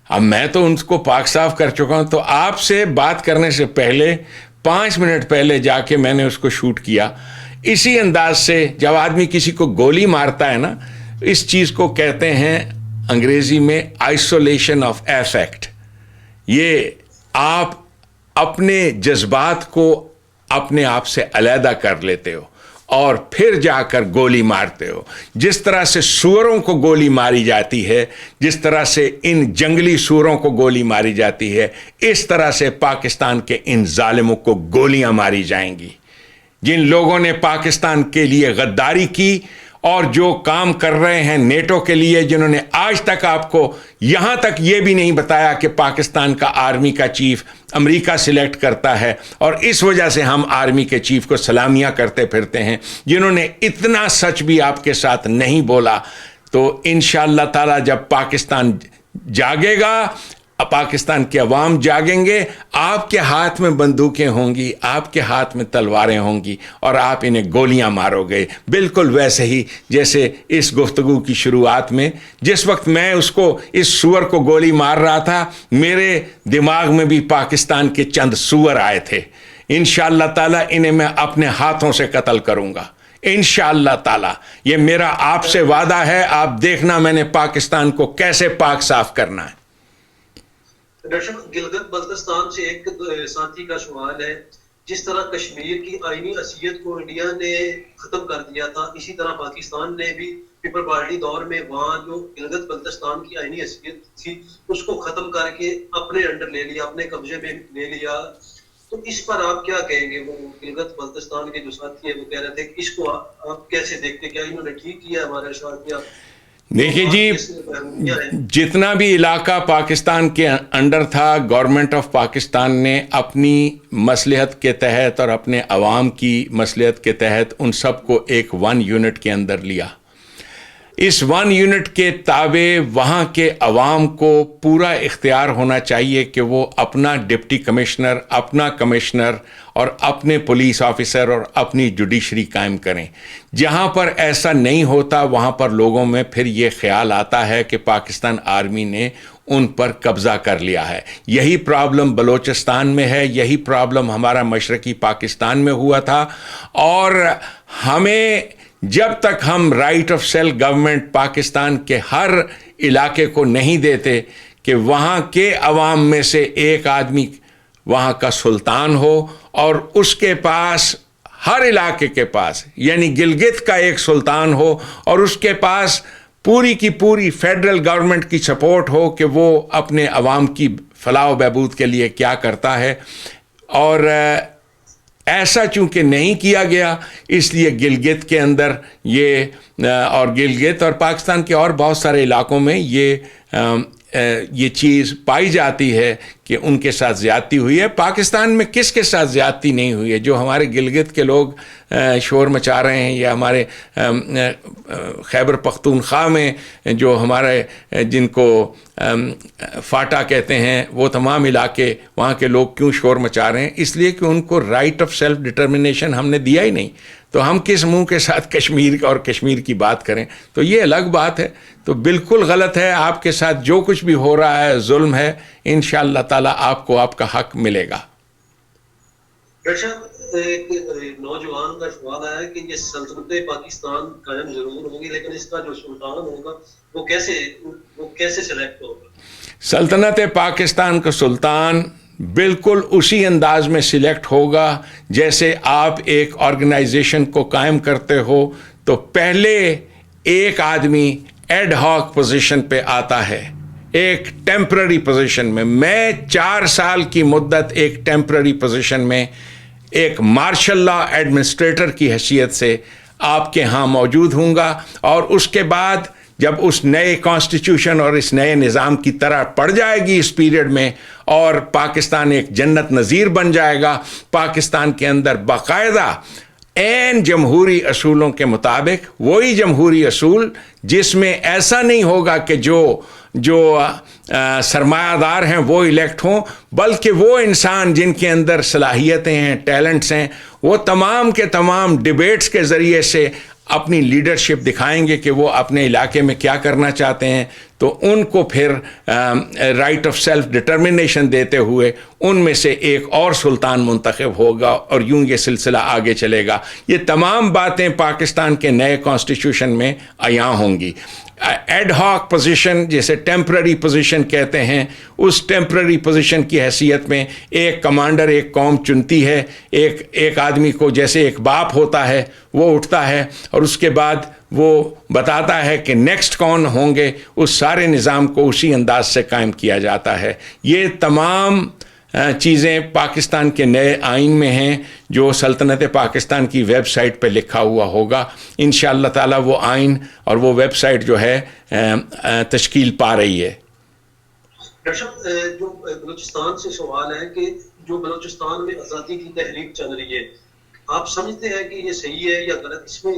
اب میں تو ان کو پاک صاف کر چکا ہوں. تو آپ سے بات کرنے سے پہلے 5 منٹ پہلے جا کے میں نے اس کو شوٹ کیا. اسی انداز سے جب آدمی کسی کو گولی مارتا ہے نا، اس چیز کو کہتے ہیں انگریزی میں آئسولیشن آف افیکٹ. یہ آپ اپنے جذبات کو اپنے آپ سے علیحدہ کر لیتے ہو اور پھر جا کر گولی مارتے ہو. جس طرح سے سوروں کو گولی ماری جاتی ہے، جس طرح سے ان جنگلی سوروں کو گولی ماری جاتی ہے، اس طرح سے پاکستان کے ان ظالموں کو گولیاں ماری جائیں گی. جن لوگوں نے پاکستان کے لیے غداری کی اور جو کام کر رہے ہیں نیٹو کے لیے، جنہوں نے آج تک آپ کو یہاں تک یہ بھی نہیں بتایا کہ پاکستان کا آرمی کا چیف امریکہ سلیکٹ کرتا ہے اور اس وجہ سے ہم آرمی کے چیف کو سلامیاں کرتے پھرتے ہیں، جنہوں نے اتنا سچ بھی آپ کے ساتھ نہیں بولا. تو انشاءاللہ تعالی جب پاکستان جاگے گا، پاکستان کے عوام جاگیں گے، آپ کے ہاتھ میں بندوقیں ہوں گی، آپ کے ہاتھ میں تلواریں ہوں گی اور آپ انہیں گولیاں مارو گے. بالکل ویسے ہی جیسے اس گفتگو کی شروعات میں جس وقت میں اس سور کو گولی مار رہا تھا، میرے دماغ میں بھی پاکستان کے چند سور آئے تھے. انشاءاللہ تعالی انہیں میں اپنے ہاتھوں سے قتل کروں گا انشاءاللہ تعالی. یہ میرا آپ سے وعدہ ہے. آپ دیکھنا میں نے پاکستان کو کیسے پاک صاف کرنا ہے.
ڈاکٹر صاحب، گلگت بلتستان سے ایک ساتھی کا سوال ہے. جس طرح کشمیر کی آئینی حیثیت کو انڈیا نے ختم کر دیا تھا، اسی طرح پاکستان نے بھی پیپل پارٹی دور میں وہاں جو گلگت بلتستان کی آئینی حیثیت تھی اس کو ختم کر کے اپنے انڈر لے لیا، اپنے قبضے میں لے لیا. تو اس پر آپ کیا کہیں گے؟ وہ گلگت بلتستان کے جو ساتھی ہیں وہ کہہ رہے تھے کہ اس کو آپ کیسے دیکھتے؟ کیا انہوں نے ٹھیک کیا ہمارے ساتھ؟ کیا
دیکھیے جی، جتنا بھی علاقہ پاکستان کے انڈر تھا، گورنمنٹ آف پاکستان نے اپنی مصلحت کے تحت اور اپنے عوام کی مصلحت کے تحت ان سب کو ایک 1 یونٹ کے اندر لیا. اس 1 یونٹ کے تابع وہاں کے عوام کو پورا اختیار ہونا چاہیے کہ وہ اپنا ڈپٹی کمشنر، اپنا کمشنر اور اپنے پولیس آفیسر اور اپنی جوڈیشری قائم کریں. جہاں پر ایسا نہیں ہوتا وہاں پر لوگوں میں پھر یہ خیال آتا ہے کہ پاکستان آرمی نے ان پر قبضہ کر لیا ہے. یہی پرابلم بلوچستان میں ہے، یہی پرابلم ہمارا مشرقی پاکستان میں ہوا تھا. اور ہمیں جب تک ہم right of self government Pakistan کے ہر علاقے کو نہیں دیتے کہ وہاں کے عوام میں سے ایک آدمی وہاں کا سلطان ہو اور اس کے پاس ہر علاقے کے پاس یعنی گلگت کا ایک سلطان ہو اور اس کے پاس پوری کی پوری فیڈرل گورنمنٹ کی سپورٹ ہو کہ وہ اپنے عوام کی فلاح و بہبود کے لیے کیا کرتا ہے. اور ایسا چونکہ نہیں کیا گیا اس لیے گلگت کے اندر یہ اور گلگت اور پاکستان کے اور بہت سارے علاقوں میں یہ چیز پائی جاتی ہے کہ ان کے ساتھ زیادتی ہوئی ہے. پاکستان میں کس کے ساتھ زیادتی نہیں ہوئی ہے؟ جو ہمارے گلگت کے لوگ شور مچا رہے ہیں یا ہمارے خیبر پختونخوا میں جو ہمارے جن کو فاٹا کہتے ہیں وہ تمام علاقے وہاں کے لوگ کیوں شور مچا رہے ہیں؟ اس لیے کہ ان کو رائٹ آف سیلف ڈٹرمنیشن ہم نے دیا ہی نہیں. تو ہم کس منہ کے ساتھ کشمیر اور کشمیر کی بات کریں؟ تو یہ الگ بات ہے. تو بالکل غلط ہے. آپ کے ساتھ جو کچھ بھی ہو رہا ہے ظلم ہے. انشاءاللہ تعالی آپ کو آپ کا حق ملے گا.
ڈاکٹر صاحب ایک نوجوان کا سوال ہے کہ یہ سلطنت پاکستان قائم ضرور ہوگی لیکن اس کا جو سلطان ہوگا وہ کیسے سلیکٹ ہوگا؟
سلطنت پاکستان کا سلطان بالکل اسی انداز میں سلیکٹ ہوگا جیسے آپ ایک آرگنائزیشن کو قائم کرتے ہو تو پہلے ایک آدمی ایڈ ہاک پوزیشن پہ آتا ہے ایک ٹیمپرری پوزیشن میں. میں 4 سال کی مدت ایک ٹیمپرری پوزیشن میں ایک مارشل لا ایڈمنسٹریٹر کی حیثیت سے آپ کے ہاں موجود ہوں گا اور اس کے بعد جب اس نئے کانسٹیٹیوشن اور اس نئے نظام کی طرح پڑ جائے گی اس پیریڈ میں اور پاکستان ایک جنت نظیر بن جائے گا, پاکستان کے اندر باقاعدہ عین جمہوری اصولوں کے مطابق وہی جمہوری اصول جس میں ایسا نہیں ہوگا کہ جو سرمایہ دار ہیں وہ الیکٹ ہوں, بلکہ وہ انسان جن کے اندر صلاحیتیں ہیں, ٹیلنٹس ہیں, وہ تمام کے تمام ڈیبیٹس کے ذریعے سے اپنی لیڈرشپ دکھائیں گے کہ وہ اپنے علاقے میں کیا کرنا چاہتے ہیں. تو ان کو پھر رائٹ آف سیلف ڈٹرمنیشن دیتے ہوئے ان میں سے ایک اور سلطان منتخب ہوگا اور یوں یہ سلسلہ آگے چلے گا. یہ تمام باتیں پاکستان کے نئے کانسٹیٹیوشن میں عیاں ہوں گی. ایڈ ہاک پوزیشن جسے ٹیمپرری پوزیشن کہتے ہیں, اس ٹیمپرری پوزیشن کی حیثیت میں ایک کمانڈر ایک قوم چنتی ہے, ایک آدمی کو جیسے ایک باپ ہوتا ہے وہ اٹھتا ہے اور اس کے بعد وہ بتاتا ہے کہ نیکسٹ کون ہوں گے. اس سارے نظام کو اسی انداز سے قائم کیا جاتا ہے. یہ تمام چیزیں پاکستان کے نئے آئین میں ہیں جو سلطنت پاکستان کی ویب سائٹ پہ لکھا ہوا ہوگا. انشاءاللہ تعالی وہ آئین اور وہ ویب سائٹ جو ہے تشکیل پا رہی ہے.
ڈاکٹر صاحب جو بلوچستان سے سوال ہے کہ جو بلوچستان میں آزادی کی تحریک چل رہی ہے, آپ سمجھتے ہیں کہ یہ صحیح ہے یا غلط؟ اس میں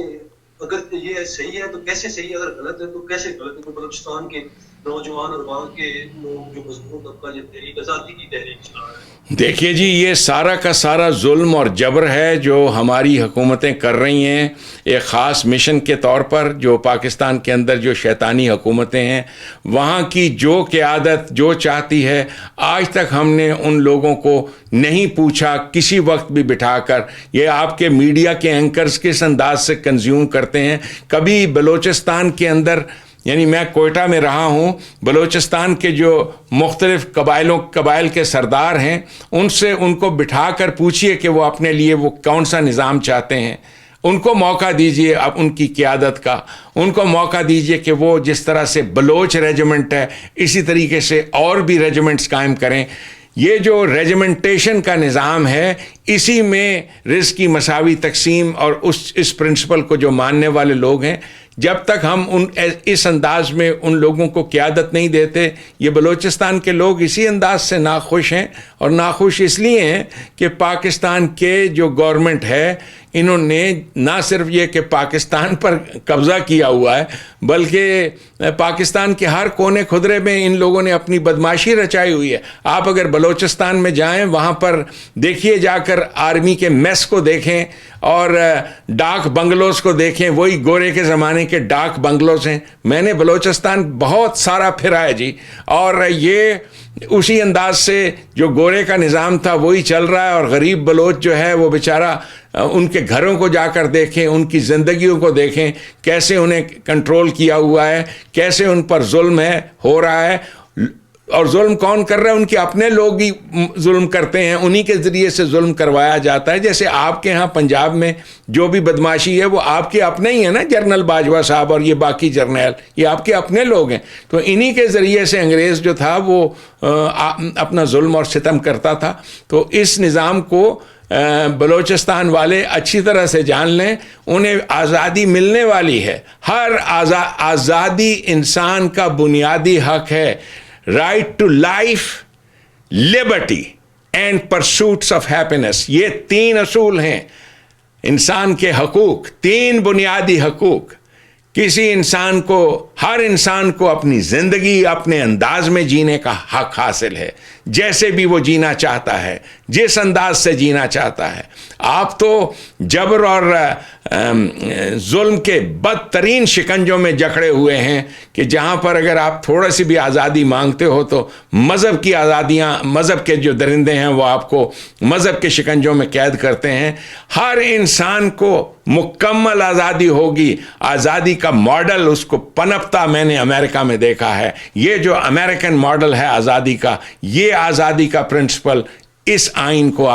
اگر یہ صحیح ہے تو کیسے صحیح ہے, اگر غلط ہے تو کیسے غلط ہے؟ تو بلوچستان کے نوجوان اور وہاں کے لوگ جو مضبوط طبقہ یہ تحریک آزادی کی تحریک چلا رہا ہے.
دیکھیے جی, یہ سارا کا سارا ظلم اور جبر ہے جو ہماری حکومتیں کر رہی ہیں ایک خاص مشن کے طور پر. جو پاکستان کے اندر جو شیطانی حکومتیں ہیں وہاں کی جو قیادت جو چاہتی ہے, آج تک ہم نے ان لوگوں کو نہیں پوچھا کسی وقت بھی بٹھا کر یہ آپ کے میڈیا کے اینکرز کس انداز سے کنزیوم کرتے ہیں. کبھی بلوچستان کے اندر, یعنی میں کوئٹہ میں رہا ہوں, بلوچستان کے جو مختلف قبائل کے سردار ہیں ان کو بٹھا کر پوچھئے کہ وہ اپنے لیے وہ کون سا نظام چاہتے ہیں. ان کو موقع دیجئے اب ان کی قیادت کا, ان کو موقع دیجئے کہ وہ جس طرح سے بلوچ ریجمنٹ ہے اسی طریقے سے اور بھی ریجمنٹس قائم کریں. یہ جو ریجمنٹیشن کا نظام ہے اسی میں رزق کی مساوی تقسیم اور اس پرنسپل کو جو ماننے والے لوگ ہیں, جب تک ہم اس انداز میں ان لوگوں کو قیادت نہیں دیتے, یہ بلوچستان کے لوگ اسی انداز سے ناخوش ہیں. اور ناخوش اس لیے ہیں کہ پاکستان کے جو گورنمنٹ ہے انہوں نے نہ صرف یہ کہ پاکستان پر قبضہ کیا ہوا ہے بلکہ پاکستان کے ہر کونے خدرے میں ان لوگوں نے اپنی بدماشی رچائی ہوئی ہے. آپ اگر بلوچستان میں جائیں وہاں پر دیکھیے, جا کر آرمی کے میس کو دیکھیں اور ڈاک بنگلوز کو دیکھیں, وہی گورے کے زمانے کے ڈاک بنگلوز ہیں. میں نے بلوچستان بہت سارا پھرا ہے جی, اور یہ اسی انداز سے جو گورے کا نظام تھا وہی چل رہا ہے. اور غریب بلوچ جو ہے وہ بیچارہ ان کے گھروں کو جا کر دیکھیں, ان کی زندگیوں کو دیکھیں, کیسے انہیں کنٹرول کیا ہوا ہے, کیسے ان پر ظلم ہو رہا ہے. اور ظلم کون کر رہا ہے؟ ان کے اپنے لوگ ہی ظلم کرتے ہیں، انہی کے ذریعے سے ظلم کروایا جاتا ہے. جیسے آپ کے ہاں پنجاب میں جو بھی بدماشی ہے وہ آپ کے اپنے ہی ہیں نا، جنرل باجوہ صاحب اور یہ باقی جرنیل، یہ آپ کے اپنے لوگ ہیں. تو انہی کے ذریعے سے انگریز جو تھا وہ اپنا ظلم اور ستم کرتا تھا. تو اس نظام کو بلوچستان والے اچھی طرح سے جان لیں، انہیں آزادی ملنے والی ہے. ہر آزادی انسان کا بنیادی حق ہے. Right to life, liberty and pursuits of happiness, یہ 3 اصول ہیں انسان کے حقوق، 3 بنیادی حقوق. کسی انسان کو، ہر انسان کو اپنی زندگی اپنے انداز میں جینے کا حق حاصل ہے، جیسے بھی وہ جینا چاہتا ہے، جس انداز سے جینا چاہتا ہے. آپ تو جبر اور ظلم کے بدترین شکنجوں میں جکڑے ہوئے ہیں کہ جہاں پر اگر آپ تھوڑا سی بھی آزادی مانگتے ہو تو مذہب کی آزادیاں، مذہب کے جو درندے ہیں وہ آپ کو مذہب کے شکنجوں میں قید کرتے ہیں. ہر انسان کو مکمل آزادی ہوگی. آزادی کا ماڈل اس کو پنپتا میں نے امریکہ میں دیکھا ہے. یہ جو امریکن ماڈل ہے آزادی کا، یہ آزادی کا پرنسپل، اس آئین کو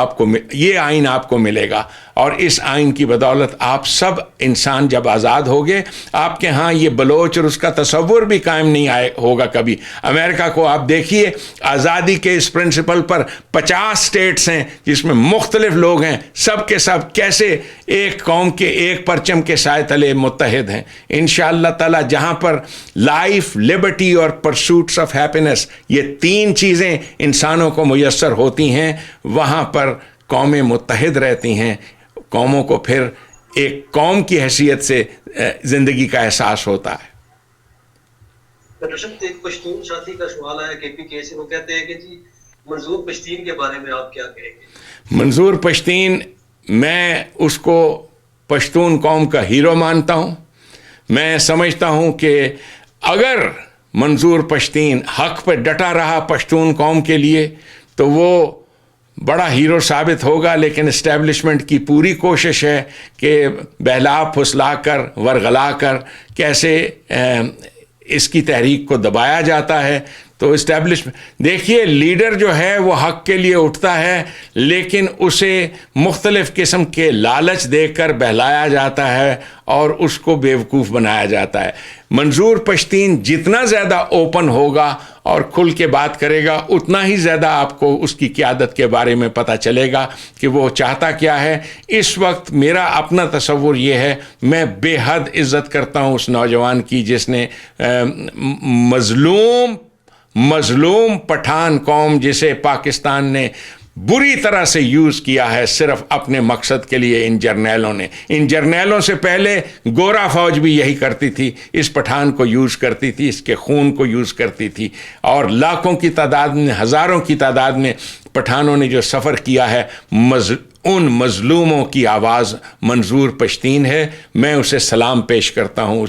یہ آئین آپ کو ملے گا. اور اس آئین کی بدولت آپ سب انسان جب آزاد ہوگے، آپ کے ہاں یہ بلوچ اور اس کا تصور بھی قائم نہیں ہوگا کبھی. امریکہ کو آپ دیکھیے، آزادی کے اس پرنسپل پر 50 اسٹیٹس ہیں جس میں مختلف لوگ ہیں، سب کے سب کیسے ایک قوم کے ایک پرچم کے سائے تلے متحد ہیں. انشاءاللہ تعالی جہاں پر لائف، لبرٹی اور پرسوٹس آف ہیپینس، یہ 3 چیزیں انسانوں کو میسر ہوتی ہیں، وہاں پر قومیں متحد رہتی ہیں. قوموں کو پھر ایک قوم کی حیثیت سے زندگی کا احساس ہوتا ہے.
ڈاکٹر صاحب، ایک پشتون ساتھی کا سوال ہے KPK سے، وہ کہتے ہیں کہ جی منظور پشتین کے بارے میں آپ کیا کہیں گے؟
منظور پشتین، میں اس کو پشتون قوم کا ہیرو مانتا ہوں. میں سمجھتا ہوں کہ اگر منظور پشتین حق پہ ڈٹا رہا پشتون قوم کے لیے تو وہ بڑا ہیرو ثابت ہوگا. لیکن اسٹیبلشمنٹ کی پوری کوشش ہے کہ بہلا پھسلا کر، ورغلا کر کیسے اس کی تحریک کو دبایا جاتا ہے. تو اسٹیبلشمنٹ، دیکھیے لیڈر جو ہے وہ حق کے لیے اٹھتا ہے، لیکن اسے مختلف قسم کے لالچ دے کر بہلایا جاتا ہے اور اس کو بیوقوف بنایا جاتا ہے. منظور پشتین جتنا زیادہ اوپن ہوگا اور کھل کے بات کرے گا، اتنا ہی زیادہ آپ کو اس کی قیادت کے بارے میں پتہ چلے گا کہ وہ چاہتا کیا ہے. اس وقت میرا اپنا تصور یہ ہے، میں بے حد عزت کرتا ہوں اس نوجوان کی جس نے مظلوم پٹھان قوم جسے پاکستان نے بری طرح سے یوز کیا ہے صرف اپنے مقصد کے لیے. ان جرنیلوں سے پہلے گورا فوج بھی یہی کرتی تھی، اس پٹھان کو یوز کرتی تھی، اس کے خون کو یوز کرتی تھی. اور لاکھوں کی تعداد میں، ہزاروں کی تعداد میں پٹھانوں نے جو سفر کیا ہے، ان مظلوموں کی آواز منظور پشتین ہے. میں اسے سلام پیش کرتا ہوں،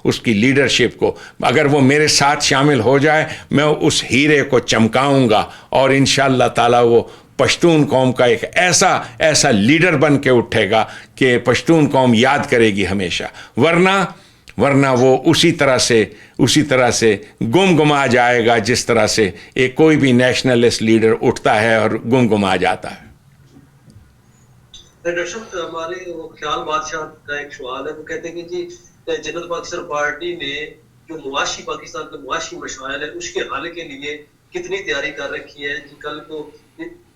اس کی لیڈرشپ کو. اگر وہ میرے ساتھ شامل ہو جائے، میں اس ہیرے کو چمکاؤں گا اور انشاءاللہ تعالی وہ پشتون قوم کا ایک ایسا لیڈر بن کے اٹھے گا کہ پشتون قوم یاد کرے گی ہمیشہ. ورنہ وہ اسی طرح سے گمگما جائے گا جس طرح سے ایک کوئی بھی نیشنلسٹ لیڈر اٹھتا ہے اور گمگما جاتا ہے.
ڈاکٹر صاحب، ہمارے خیال بادشاہ کا ایک سوال ہے، وہ کہتے ہیں کہ جی جنرل پاکستان پارٹی نے جو پاکستان کے معاشی مسائل ہے اس کے حل کے لیے کتنی تیاری کر رکھی ہے؟ جی کل کو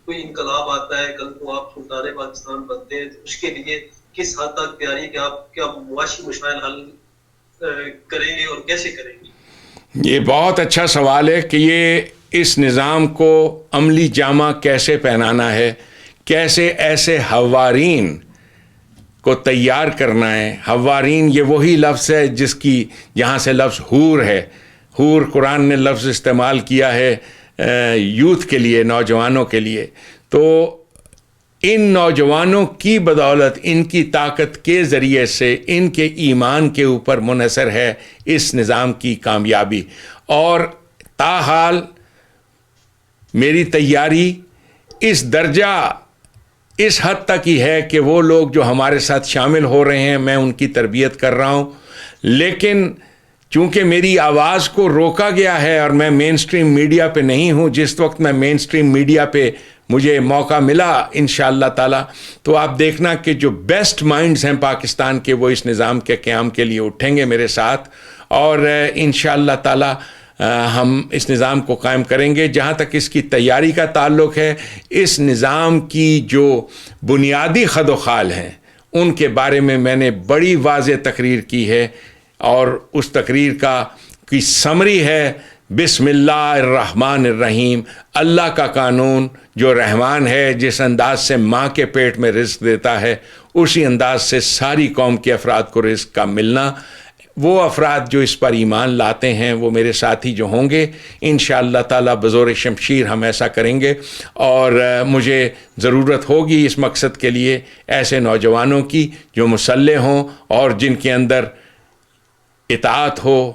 کوئی انقلاب آتا ہے، کل کو آپ سلطان پاکستان بنتے ہیں، تو اس کے لیے کس حد تک تیاری کہ آپ کیا معاشی مسائل حل کریں گے اور کیسے کریں گے؟
یہ بہت اچھا سوال ہے کہ یہ اس نظام کو عملی جامہ کیسے پہنانا ہے، کیسے ایسے حوارین کو تیار کرنا ہے. حوارین یہ وہی لفظ ہے جہاں سے لفظ حور ہے. حور قرآن نے لفظ استعمال کیا ہے یوتھ کے لیے، نوجوانوں کے لیے. تو ان نوجوانوں کی بدولت، ان کی طاقت کے ذریعے سے، ان کے ایمان کے اوپر منحصر ہے اس نظام کی کامیابی. اور تاحال میری تیاری اس حد تک ہی ہے کہ وہ لوگ جو ہمارے ساتھ شامل ہو رہے ہیں، میں ان کی تربیت کر رہا ہوں. لیکن چونکہ میری آواز کو روکا گیا ہے اور میں مین سٹریم میڈیا پہ نہیں ہوں، جس وقت میں مین سٹریم میڈیا پہ مجھے موقع ملا انشاءاللہ تعالی تو آپ دیکھنا کہ جو بیسٹ مائنڈز ہیں پاکستان کے وہ اس نظام کے قیام کے لیے اٹھیں گے میرے ساتھ، اور انشاءاللہ تعالی ہم اس نظام کو قائم کریں گے۔ جہاں تک اس کی تیاری کا تعلق ہے، اس نظام کی جو بنیادی خد و خال ہیں ان کے بارے میں میں نے بڑی واضح تقریر کی ہے، اور اس تقریر کی سمری ہے بسم اللہ الرحمن الرحیم، اللہ کا قانون جو رحمان ہے، جس انداز سے ماں کے پیٹ میں رزق دیتا ہے اسی انداز سے ساری قوم کے افراد کو رزق کا ملنا۔ وہ افراد جو اس پر ایمان لاتے ہیں وہ میرے ساتھی جو ہوں گے انشاءاللہ تعالی بزور شمشیر ہم ایسا کریں گے، اور مجھے ضرورت ہوگی اس مقصد کے لیے ایسے نوجوانوں کی جو مسلح ہوں اور جن کے اندر اطاعت ہو،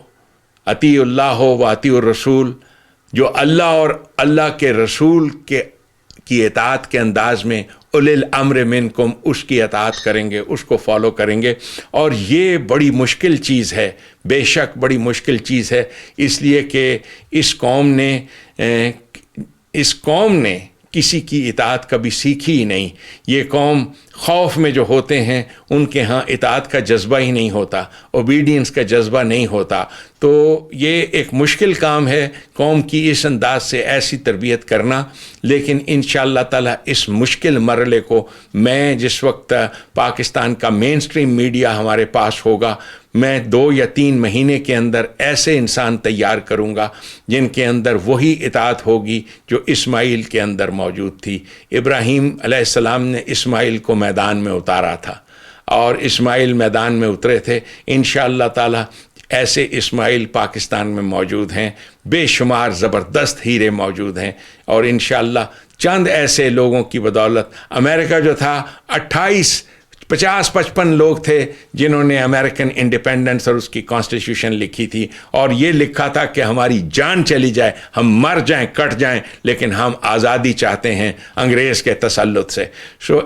اطیع اللہ ہو و اطیع الرسول، جو اللہ اور اللہ کے رسول کی اطاعت کے انداز میں اولي الامر منکم اس کی اطاعت کریں گے، اس کو فالو کریں گے۔ اور یہ بڑی مشکل چیز ہے، بے شک بڑی مشکل چیز ہے، اس لیے کہ اس قوم نے کسی کی اطاعت کبھی سیکھی ہی نہیں۔ یہ قوم خوف میں جو ہوتے ہیں ان کے ہاں اطاعت کا جذبہ ہی نہیں ہوتا، اوبیڈینس کا جذبہ نہیں ہوتا، تو یہ ایک مشکل کام ہے قوم کی اس انداز سے ایسی تربیت کرنا۔ لیکن انشاءاللہ تعالی اس مشکل مرحلے کو میں جس وقت پاکستان کا مین سٹریم میڈیا ہمارے پاس ہوگا، میں 2 یا 3 مہینے کے اندر ایسے انسان تیار کروں گا جن کے اندر وہی اطاعت ہوگی جو اسماعیل کے اندر موجود تھی۔ ابراہیم علیہ السلام نے اسماعیل کو میدان میں اتارا تھا اور اسماعیل میدان میں اترے تھے۔ انشاءاللہ تعالی ایسے اسماعیل پاکستان میں موجود ہیں، بے شمار زبردست ہیرے موجود ہیں، اور انشاءاللہ چند ایسے لوگوں کی بدولت امریکہ جو تھا 50-55 لوگ تھے جنہوں نے امریکن انڈیپینڈنس اور اس کی کانسٹیٹیوشن لکھی تھی، اور یہ لکھا تھا کہ ہماری جان چلی جائے، ہم مر جائیں، کٹ جائیں، لیکن ہم آزادی چاہتے ہیں انگریز کے تسلط سے۔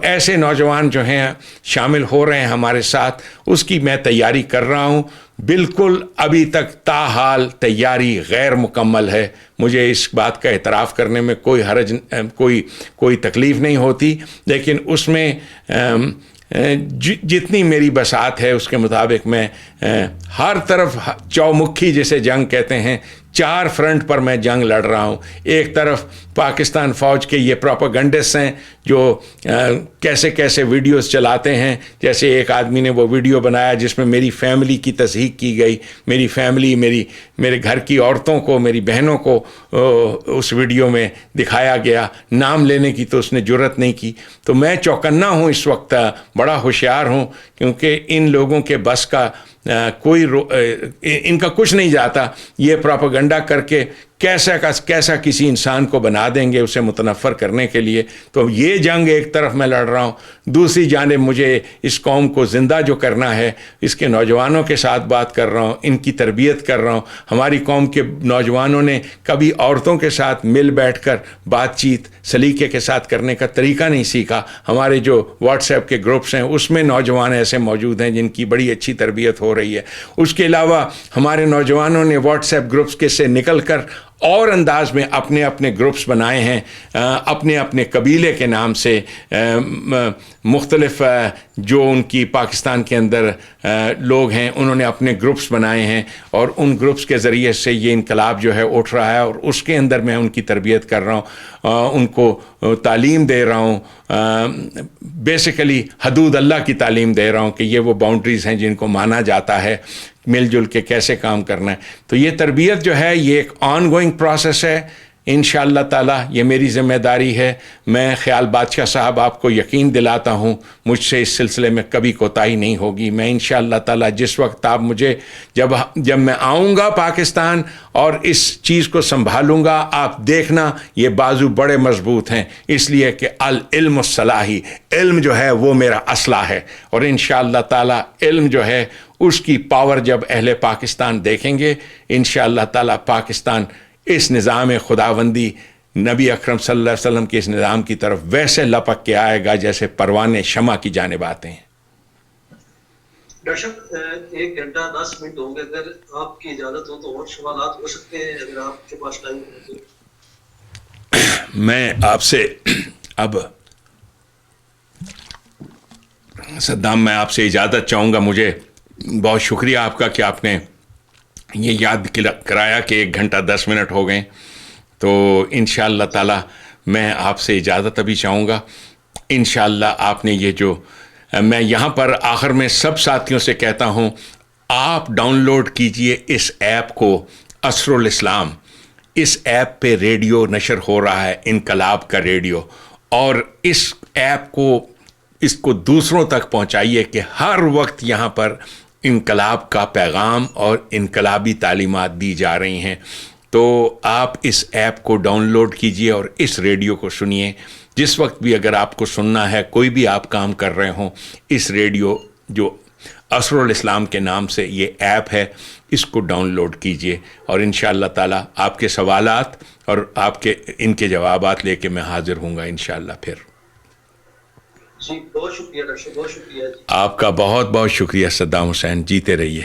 ایسے نوجوان جو ہیں شامل ہو رہے ہیں ہمارے ساتھ، اس کی میں تیاری کر رہا ہوں۔ بالکل ابھی تک تاحال تیاری غیر مکمل ہے، مجھے اس بات کا اعتراف کرنے میں کوئی حرج کوئی تکلیف نہیں ہوتی، لیکن اس میں جتنی میری بساط ہے اس کے مطابق میں ہر طرف چومکھی جسے جنگ کہتے ہیں، 4 فرنٹ پر میں جنگ لڑ رہا ہوں۔ ایک طرف پاکستان فوج کے یہ پروپیگنڈسٹ ہیں جو کیسے کیسے ویڈیوز چلاتے ہیں، جیسے ایک آدمی نے وہ ویڈیو بنایا جس میں میری فیملی کی تصحیح کی گئی، میری فیملی، میرے گھر کی عورتوں کو، میری بہنوں کو اس ویڈیو میں دکھایا گیا، نام لینے کی تو اس نے جرت نہیں کی۔ تو میں چوکنا ہوں اس وقت، بڑا ہوشیار ہوں، کیونکہ ان لوگوں کے بس کا ان کا کچھ نہیں جاتا، یہ پروپیگنڈا کر کے کیسا کسی انسان کو بنا دیں گے اسے متنفر کرنے کے لیے۔ تو یہ جنگ ایک طرف میں لڑ رہا ہوں، دوسری جانب مجھے اس قوم کو زندہ جو کرنا ہے، اس کے نوجوانوں کے ساتھ بات کر رہا ہوں، ان کی تربیت کر رہا ہوں۔ ہماری قوم کے نوجوانوں نے کبھی عورتوں کے ساتھ مل بیٹھ کر بات چیت سلیقے کے ساتھ کرنے کا طریقہ نہیں سیکھا۔ ہمارے جو واٹس ایپ کے گروپس ہیں اس میں نوجوان ایسے موجود ہیں جن کی بڑی اچھی تربیت ہو رہی ہے۔ اس کے علاوہ ہمارے نوجوانوں نے واٹس ایپ گروپس کے سے نکل کر اور انداز میں اپنے گروپس بنائے ہیں، اپنے قبیلے کے نام سے، مختلف جو ان کی پاکستان کے اندر لوگ ہیں انہوں نے اپنے گروپس بنائے ہیں، اور ان گروپس کے ذریعے سے یہ انقلاب جو ہے اٹھ رہا ہے، اور اس کے اندر میں ان کی تربیت کر رہا ہوں، ان کو تعلیم دے رہا ہوں، بیسیکلی حدود اللہ کی تعلیم دے رہا ہوں کہ یہ وہ باؤنڈریز ہیں جن کو مانا جاتا ہے، مل جل کے کیسے کام کرنا ہے۔ تو یہ تربیت جو ہے یہ ایک آن گوئنگ پروسیس ہے، انشاءاللہ تعالی یہ میری ذمہ داری ہے۔ میں خیال بادشاہ صاحب آپ کو یقین دلاتا ہوں مجھ سے اس سلسلے میں کبھی کوتاہی نہیں ہوگی۔ میں انشاءاللہ تعالی جس وقت آپ مجھے جب میں آؤں گا پاکستان اور اس چیز کو سنبھالوں گا، آپ دیکھنا یہ بازو بڑے مضبوط ہیں، اس لیے کہ العلم الصلاحی، علم جو ہے وہ میرا اسلحہ ہے، اور انشاءاللہ تعالی علم جو ہے اس کی پاور جب اہل پاکستان دیکھیں گے، انشاءاللہ تعالی پاکستان اس نظام خداوندی نبی اکرم صلی اللہ علیہ وسلم کے اس نظام کی طرف ویسے لپک کے آئے گا جیسے پروانے شمع کی جانب آتے ہیں۔
ڈاکٹر صاحب 1 گھنٹہ 10 منٹ ہوں گے، اگر آپ کی اجازت ہو تو اور سوالات ہو سکتے ہیں اگر آپ کے پاس ٹائم ہو تو.
میں آپ سے اب صدام میں آپ سے اجازت چاہوں گا. مجھے بہت شکریہ آپ کا کہ آپ نے یہ یاد کرایا کہ 1 گھنٹہ 10 منٹ ہو گئے. تو انشاءاللہ تعالی میں آپ سے اجازت ابھی چاہوں گا. انشاءاللہ آپ نے یہ جو میں یہاں پر آخر میں سب ساتھیوں سے کہتا ہوں، آپ ڈاؤن لوڈ کیجئے اس ایپ کو، عصر الاسلام. اس ایپ پہ ریڈیو نشر ہو رہا ہے، انقلاب کا ریڈیو، اور اس ایپ کو دوسروں تک پہنچائیے کہ ہر وقت یہاں پر انقلاب کا پیغام اور انقلابی تعلیمات دی جا رہی ہیں. تو آپ اس ایپ کو ڈاؤن لوڈ کیجئے اور اس ریڈیو کو سنیے. جس وقت بھی اگر آپ کو سننا ہے، کوئی بھی آپ کام کر رہے ہوں، اس ریڈیو جو عصر الاسلام کے نام سے یہ ایپ ہے، اس کو ڈاؤن لوڈ کیجئے. اور انشاءاللہ تعالی آپ کے سوالات اور آپ کے ان کے جوابات لے کے میں حاضر ہوں گا انشاءاللہ. پھر
جی بہت شکریہ ڈاکٹر صاحب، بہت شکریہ جی.
آپ کا بہت بہت شکریہ صدام حسین. جیتے رہیے.